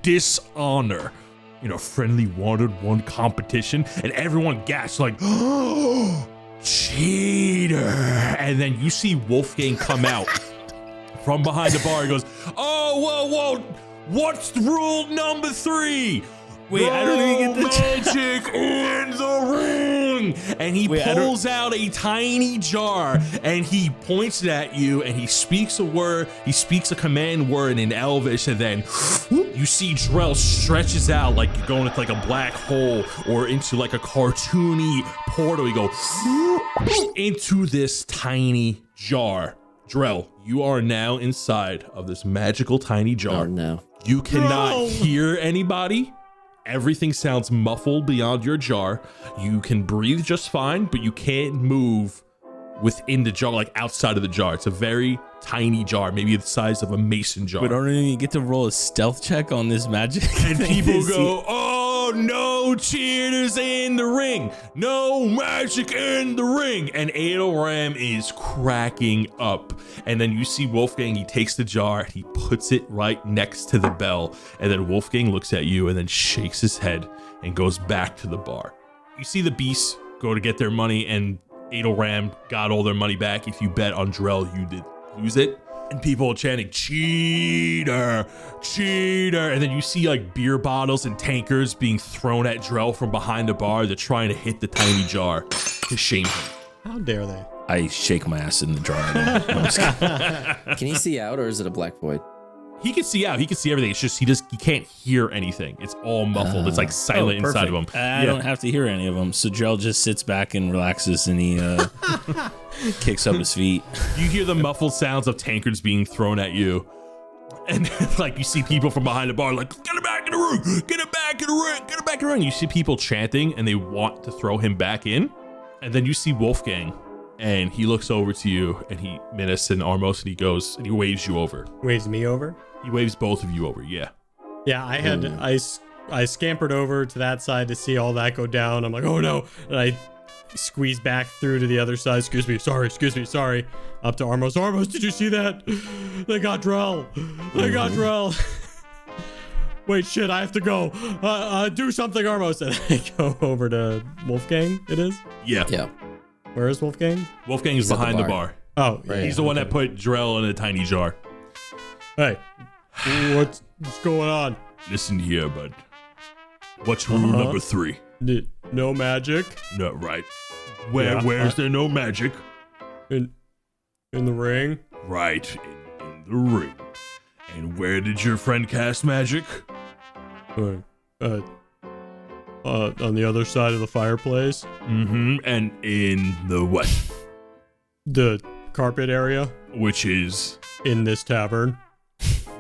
dishonor. You know, friendly wanted one competition," and everyone gasps like, "Oh, cheater!" And then you see Wolfgang come out from behind the bar. He goes, "Oh, whoa, what's rule number 3? Wait, I don't even get the magic in the ring." And he pulls out a tiny jar and he points it at you, and he speaks a word. He speaks a command word in Elvish, and then You see Drell stretches out like you're going into like a black hole or into like a cartoony portal. You go into this tiny jar. Drell, you are now inside of this magical tiny jar. Oh no. You cannot hear anybody. Everything sounds muffled beyond your jar. You can breathe just fine, but you can't move within the jar, like outside of the jar. It's a very tiny jar, maybe the size of a mason jar. We don't even get to roll a stealth check on this magic. And people go, oh, no cheaters in the ring. No magic in the ring. And Adelram is cracking up. And then you see Wolfgang, he takes the jar, he puts it right next to the bell. And then Wolfgang looks at you and then shakes his head and goes back to the bar. You see the beasts go to get their money, and Adelram got all their money back. If you bet on Drell, you did lose it. And people are chanting, cheater, cheater. And then you see like beer bottles and tankards being thrown at Drell from behind the bar. They're trying to hit the tiny jar to shame him. How dare they? I shake my ass in the jar. Can he see out, or is it a black void? He can see out. He can see everything. It's just he can't hear anything. It's all muffled. It's like silent inside of him. I don't have to hear any of them. So Drell just sits back and relaxes, and he kicks up his feet. You hear the muffled sounds of tankards being thrown at you. And like you see people from behind the bar like, get him back in the room, get him back in the ring, get him back in the ring. You see people chanting and they want to throw him back in. And then you see Wolfgang, and he looks over to you, and Minnis and Armos, and he goes and he waves you over. Waves me over? He waves both of you over, yeah. Yeah, I scampered over to that side to see all that go down. I'm like, oh no. And I squeeze back through to the other side. Excuse me, sorry. Up to Armos. Armos, did you see that? They got Drell. Wait, shit, I have to go. Do something, Armos. And I go over to Wolfgang, it is? Yeah. Where is Wolfgang? Wolfgang is behind the bar. Oh, right. He's the one that put Drell in a tiny jar. Hey, what's going on? Listen here, bud. What's rule number 3? No magic. No, right. Where's there no magic? In the ring. Right, in the ring. And where did your friend cast magic? On the other side of the fireplace. Mm-hmm. And in the what? The carpet area. Which is? In this tavern.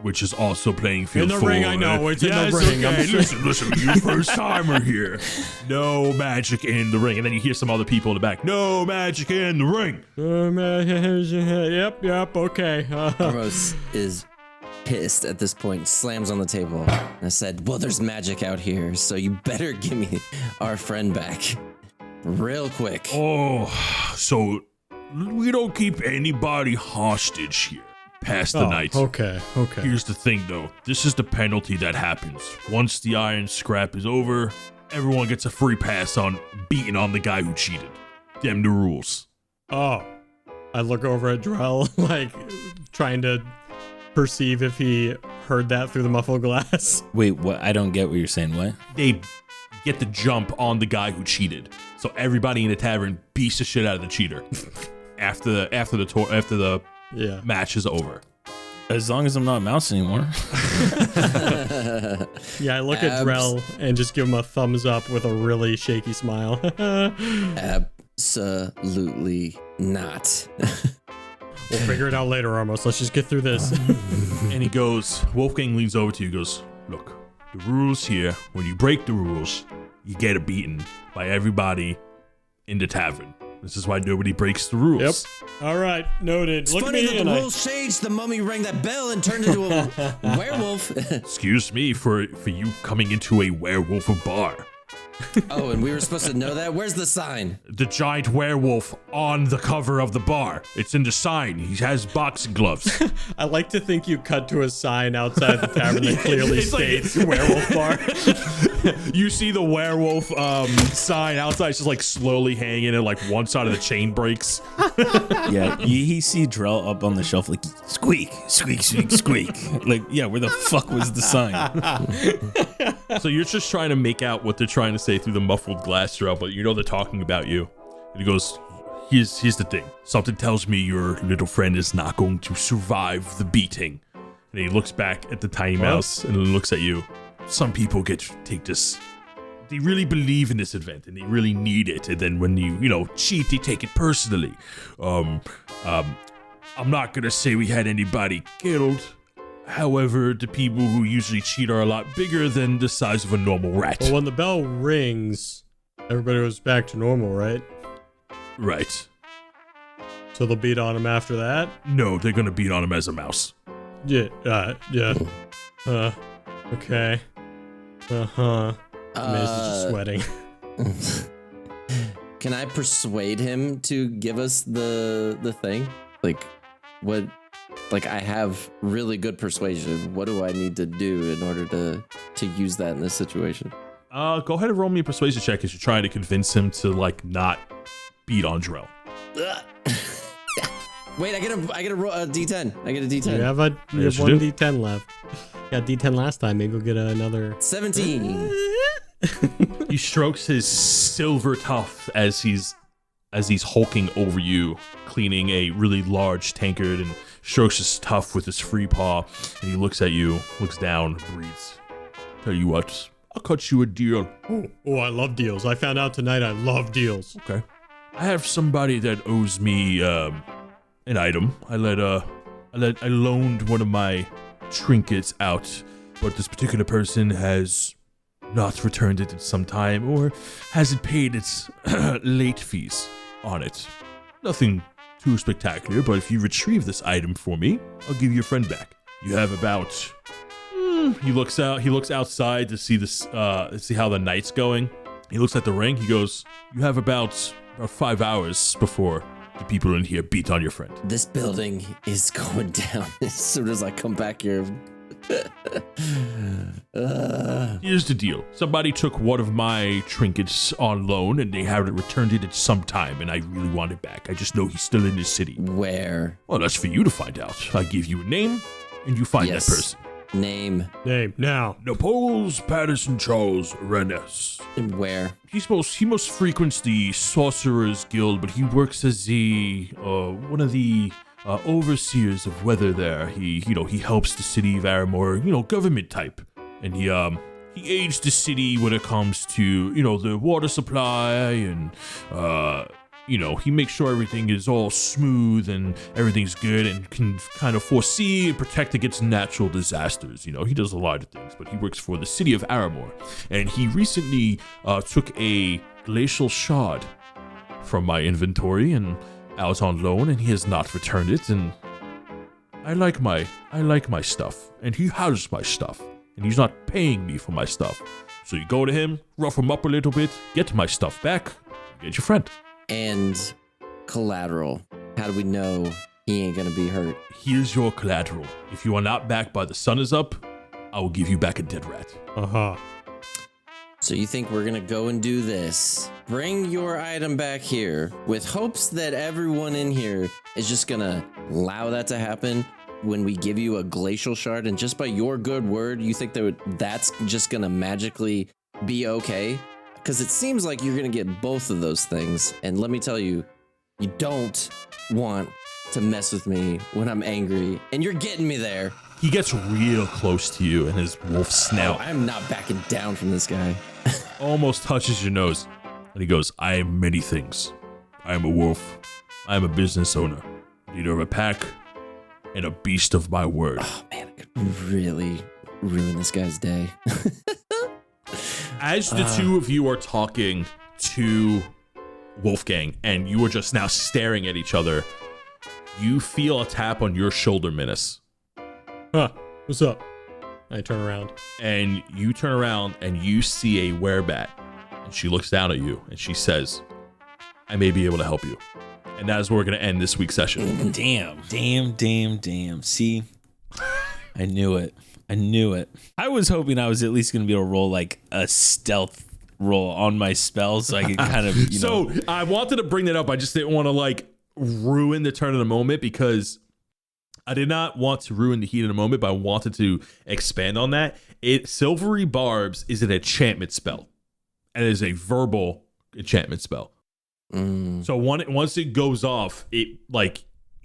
Which is also playing field 4. In the ring, I know. It's in the ring. Okay. Listen, you first timer here. No magic in the ring. And then you hear some other people in the back. No magic in the ring. Yep, okay. Armos is pissed at this point, slams on the table. And I said, well, there's magic out here, so you better give me our friend back. Real quick. Oh, so we don't keep anybody hostage here past the night. Okay. Here's the thing, though. This is the penalty that happens. Once the iron scrap is over, everyone gets a free pass on beating on the guy who cheated. Them the rules. Oh. I look over at Drell, like, trying to perceive if he heard that through the muffled glass. Wait, what? I don't get what you're saying. What? They get the jump on the guy who cheated. So everybody in the tavern beats the shit out of the cheater after the match is over. As long as I'm not mouse anymore. Yeah, I look at Drell and just give him a thumbs up with a really shaky smile. Absolutely not. We'll figure it out later, Armos. Let's just get through this. And he goes, Wolfgang leans over to you and goes, look, the rules here, when you break the rules, you get beaten by everybody in the tavern. This is why nobody breaks the rules. Yep. All right, noted. It's funny that the rules changed. The mummy rang that bell and turned into a werewolf. Excuse me for you coming into a werewolf bar. Oh, and we were supposed to know that? Where's the sign? The giant werewolf on the cover of the bar. It's in the sign. He has boxing gloves. I like to think you cut to a sign outside the tavern that clearly states werewolf bar. You see the werewolf sign outside. It's just like slowly hanging and like one side of the chain breaks. Yeah, you see Drell up on the shelf like, squeak, squeak, squeak, squeak. Like, yeah, where the fuck was the sign? So you're just trying to make out what they're trying to say through the muffled glass, Drell, but you know they're talking about you. And he goes, here's the thing. Something tells me your little friend is not going to survive the beating. And And he looks back at the tiny mouse and looks at you. Some people take this. They really believe in this event and they really need it. And then when you cheat, they take it personally. I'm not gonna say we had anybody killed. However, the people who usually cheat are a lot bigger than the size of a normal rat. Well, when the bell rings, everybody goes back to normal, right? Right. So they'll beat on him after that? No, they're gonna beat on him as a mouse. Yeah. Okay. Miz is just sweating. Can I persuade him to give us the thing? Like, what? Like, I have really good persuasion. What do I need to do in order to use that in this situation? Go ahead and roll me a persuasion check as you're trying to convince him to not beat on Drell. Wait, I get a D10. I get a D10. You have one D10 left. Got D10 last time. Maybe we'll get another 17. He strokes his silver tuft as he's hulking over you, cleaning a really large tankard, and strokes his tuft with his free paw. And he looks at you, looks down, breathes. Tell you what, I'll cut you a deal. Oh, I love deals. I found out tonight I love deals. Okay. I have somebody that owes me an item. I loaned one of my trinkets out, but this particular person has not returned it in some time or hasn't paid its late fees on it. Nothing too spectacular, but if you retrieve this item for me, I'll give you your friend back. You have about he looks outside to see this see how the night's going. He looks at the ring. He goes, you have about 5 hours before the people in here beat on your friend. This building is going down as soon as I come back here. Here's the deal. Somebody took one of my trinkets on loan and they haven't returned it at some time, and I really want it back. I just know he's still in this city. Where? Well, that's for you to find out. I give you a name and you find that person. Name now. Napoles Patterson Charles Rennes. And where? He most frequents the Sorcerer's Guild, but he works as one of the overseers of weather there. He helps the city of Aramor, government type. And he aids the city when it comes to, the water supply and, he makes sure everything is all smooth and everything's good and can kind of foresee and protect against natural disasters. He does a lot of things, but he works for the city of Aramor. And he recently took a glacial shard from my inventory and out on loan, and he has not returned it. And I like my stuff, and he has my stuff, and he's not paying me for my stuff. So you go to him, rough him up a little bit, get my stuff back, get your friend. And collateral. How do we know he ain't gonna be hurt? Here's your collateral. If you are not back by the sun is up, I will give you back a dead rat. So you think we're gonna go and do this? Bring your item back here with hopes that everyone in here is just gonna allow that to happen when we give you a glacial shard, and just by your good word, you think that's just gonna magically be okay? Because it seems like you're gonna get both of those things, and let me tell you, you don't want to mess with me when I'm angry, and you're getting me there. He gets real close to you, and his wolf snout I'm not backing down from this guy. almost touches your nose. And he goes, I am many things. I am a wolf. I am a business owner, leader of a pack, and a beast of my word. Oh man, I could really ruin this guy's day. As the two of you are talking to Wolfgang, and you are just now staring at each other, you feel a tap on your shoulder, Minnis. What's up? I turn around. And you turn around and you see a werebat. And she looks down at you and she says, I may be able to help you. And that is where we're going to end this week's session. Damn. See, I knew it. I was hoping I was at least going to be able to roll like a stealth roll on my spell so I could kind of, So I wanted to bring that up. I just didn't want to ruin the turn of the moment, because I did not want to ruin the heat of the moment, but I wanted to expand on that. Silvery Barbs is an enchantment spell, and it is a verbal enchantment spell. So once it goes off, it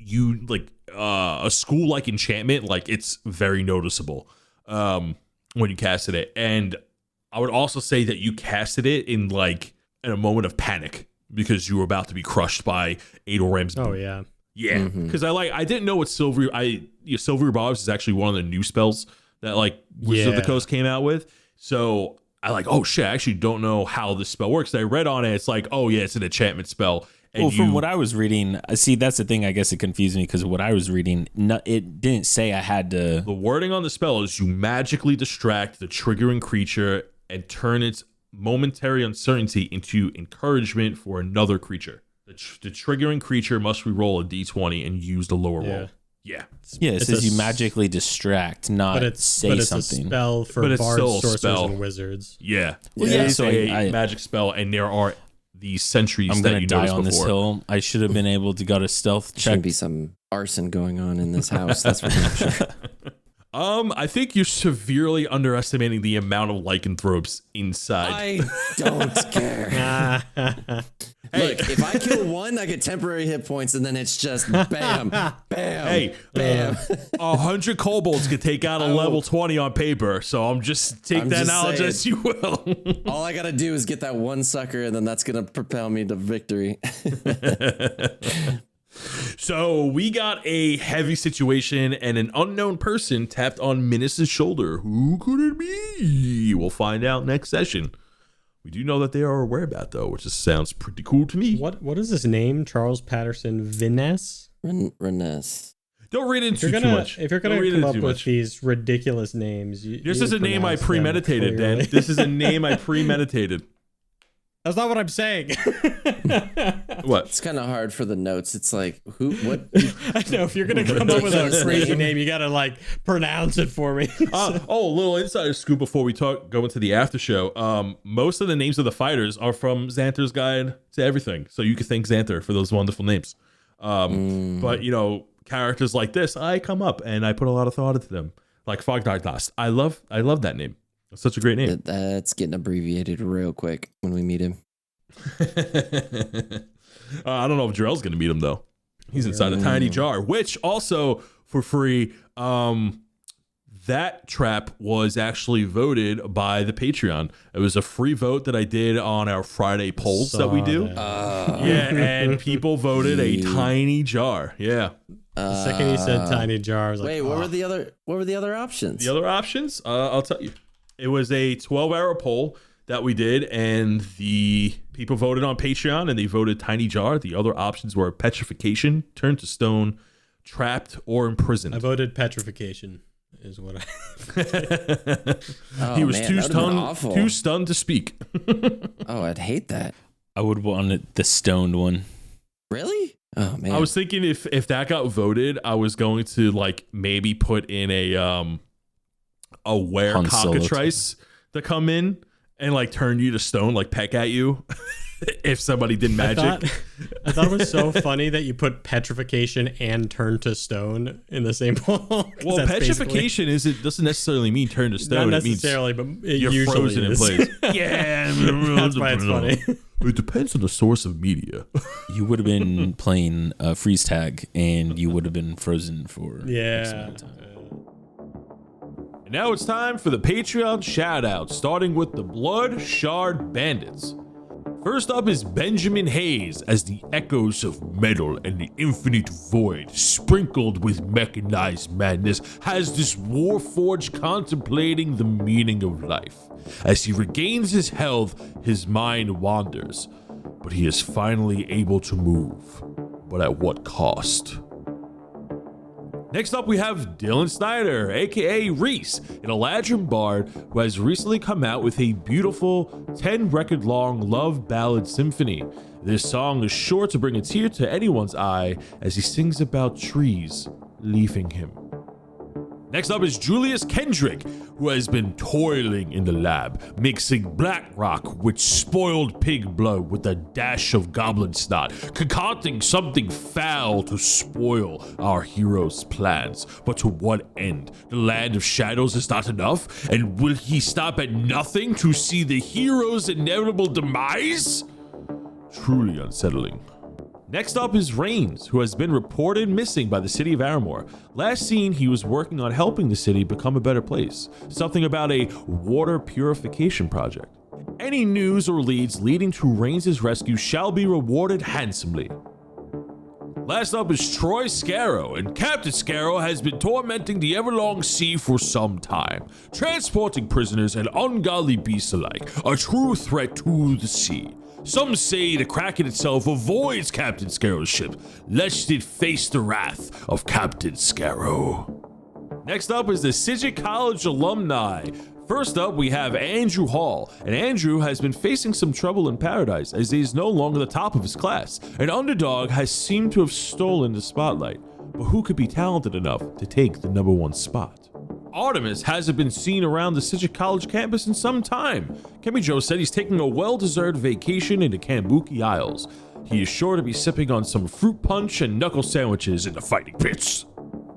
you like a school like enchantment, like it's very noticeable when you casted it. And I would also say that you casted it in a moment of panic because you were about to be crushed by Adelram's. Oh yeah. Yeah, because I didn't know what Silvery Barbs is actually one of the new spells that Wizards of the Coast came out with. So I oh shit, I actually don't know how this spell works. I read on it, it's oh yeah, it's an enchantment spell. And from what I was reading, see, that's the thing. I guess it confused me because what I was reading, it didn't say I had to. The wording on the spell is you magically distract the triggering creature and turn its momentary uncertainty into encouragement for another creature. The triggering creature must reroll a d20 and use the lower roll. Yeah. Yeah, it says you magically distract, not say it's something. A spell for bards, sorcerers, and wizards. Yeah. Well, yeah. It's So a magic spell, and there are these sentries I'm that gonna you die noticed on before. this hill. I should have been able to got a stealth check. Shouldn't be some arson going on in this house. That's for sure. I think you're severely underestimating the amount of lycanthropes inside. I don't care. Look, if I kill one, I get temporary hit points, and then it's just bam, bam, bam. 100 kobolds could take out a level 20 on paper, so I'm just that knowledge saying. as you will. All I gotta do is get that one sucker, and then that's gonna propel me to victory. So we got a heavy situation, and an unknown person tapped on Minnis' shoulder. Who could it be? We'll find out next session. We do know that they are aware about, though, which just sounds pretty cool to me. What is his name? Charles Patterson Viness? Reness. Don't read into too much. If you're gonna come up with these ridiculous names, this is a name I premeditated, Dan. This is a name I premeditated. That's not what I'm saying. What? It's kind of hard for the notes. It's like, what? I know, if you're going to come up with a crazy name, you got to pronounce it for me. A little insider scoop before we go into the after show. Most of the names of the fighters are from Xanthor's Guide to Everything. So you can thank Xanthor for those wonderful names. But, characters like this, I come up and I put a lot of thought into them. Like Fogdargast. I love that name. It's such a great name. That's getting abbreviated real quick when we meet him. I don't know if Drell's going to meet him, though. He's inside a tiny jar, which also, for free, that trap was actually voted by the Patreon. It was a free vote that I did on our Friday polls that we do. And people voted a tiny jar. Yeah. The second he said tiny jar, I was like, wait, what were the other options? The other options? I'll tell you. It was a 12-hour poll that we did, and the people voted on Patreon, and they voted tiny jar. The other options were petrification, turned to stone, trapped, or imprisoned. I voted petrification is what I... He was too stunned to speak. Oh, I'd hate that. I would want the stoned one. Really? Oh, man. I was thinking if that got voted, I was going to maybe put in a cockatrice to come in and turn you to stone, peck at you if somebody did magic. I thought it was so funny that you put petrification and turn to stone in the same poll. Well, petrification doesn't necessarily mean turn to stone. Not necessarily, but you're frozen in place. Yeah, that's why it's funny. It depends on the source of media. You would have been playing freeze tag, and you would have been frozen for X amount of time. Now it's time for the Patreon shout-out, starting with the Bloodshard Bandits. First up is Benjamin Hayes, as the echoes of metal and the infinite void, sprinkled with mechanized madness, has this warforged contemplating the meaning of life. As he regains his health, his mind wanders, but he is finally able to move. But at what cost? Next up, we have Dylan Snyder, aka Reese, an Aladrim bard who has recently come out with a beautiful 10-record-long love ballad symphony. This song is sure to bring a tear to anyone's eye as he sings about trees leaving him. Next up is Julius Kendrick, who has been toiling in the lab, mixing black rock with spoiled pig blood with a dash of goblin snot, concocting something foul to spoil our hero's plans. But to what end? The land of shadows is not enough? And will he stop at nothing to see the hero's inevitable demise? Truly unsettling. Next up is Rains, who has been reported missing by the city of Aramor. Last seen, he was working on helping the city become a better place. Something about a water purification project. Any news or leads leading to Rains' rescue shall be rewarded handsomely. Last up is Troy Scarrow, and Captain Scarrow has been tormenting the Everlong Sea for some time, transporting prisoners and ungodly beasts alike, a true threat to the sea. Some say the Kraken itself avoids Captain Scarrow's ship, lest it face the wrath of Captain Scarrow. Next up is the Sidget College alumni. First up, we have Andrew Hall, and Andrew has been facing some trouble in Paradise as he is no longer the top of his class. An underdog has seemed to have stolen the spotlight, but who could be talented enough to take the #1 spot? Artemis hasn't been seen around the Sidget College campus in some time. Kemi Joe said he's taking a well-deserved vacation in the Kambuki Isles. He is sure to be sipping on some fruit punch and knuckle sandwiches in the fighting pits.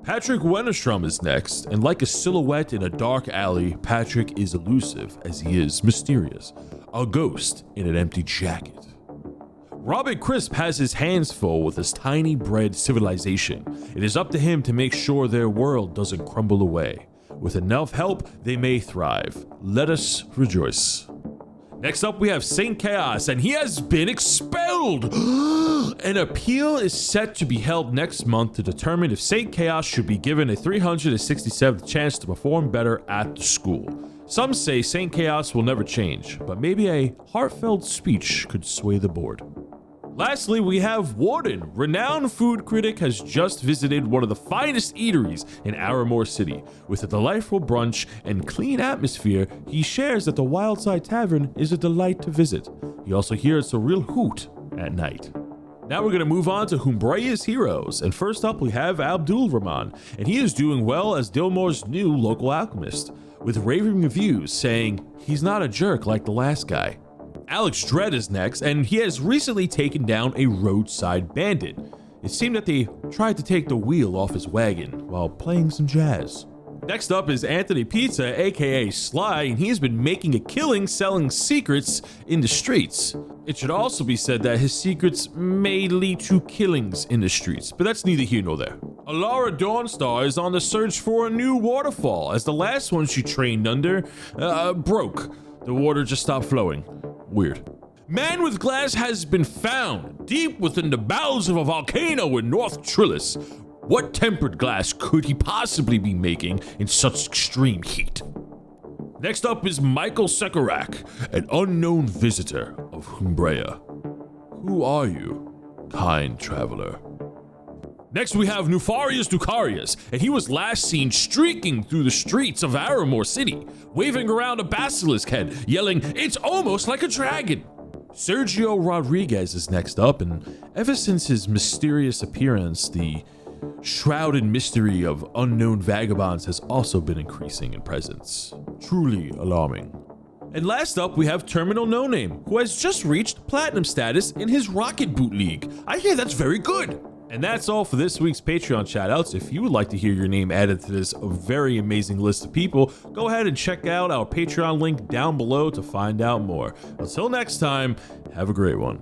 Patrick Wennerstrom is next, and like a silhouette in a dark alley, Patrick is elusive as he is mysterious, a ghost in an empty jacket. Robert Crisp has his hands full with his tiny bread civilization. It is up to him to make sure their world doesn't crumble away. With enough help, they may thrive. Let us rejoice. Next up, we have Saint Chaos, and he has been expelled. An appeal is set to be held next month to determine if Saint Chaos should be given a 367th chance to perform better at the school. Some say Saint Chaos will never change, but maybe a heartfelt speech could sway the board. Lastly, we have Warden. Renowned food critic has just visited one of the finest eateries in Aramor City. With a delightful brunch and clean atmosphere, he shares that the Wildside Tavern is a delight to visit. He also hears a real hoot at night. Now we're going to move on to Humbreya's heroes, and first up we have Abdul Rahman, and he is doing well as Dilmore's new local alchemist, with raving reviews saying he's not a jerk like the last guy. Alex Dredd is next, and he has recently taken down a roadside bandit. It seemed that they tried to take the wheel off his wagon while playing some jazz. Next up is Anthony Pizza, aka Sly, and he's been making a killing selling secrets in the streets. It should also be said that his secrets may lead to killings in the streets, but that's neither here nor there. Alara Dawnstar is on the search for a new waterfall, as the last one she trained under broke. The water just stopped flowing. Weird. Man with Glass has been found deep within the bowels of a volcano in North Trillis. What tempered glass could he possibly be making in such extreme heat? Next up is Michael Sekarak, an unknown visitor of Humbreya. Who are you, kind traveler? Next we have Nufarius Ducarius, and he was last seen streaking through the streets of Aramor City, waving around a basilisk head, yelling, "It's almost like a dragon!" Sergio Rodriguez is next up, and ever since his mysterious appearance, the shrouded mystery of unknown vagabonds has also been increasing in presence. Truly alarming. And last up, we have Terminal No Name, who has just reached platinum status in his Rocket Boot League. I hear that's very good. And that's all for this week's Patreon shoutouts. If you would like to hear your name added to this very amazing list of people, go ahead and check out our Patreon link down below to find out more. Until next time, have a great one.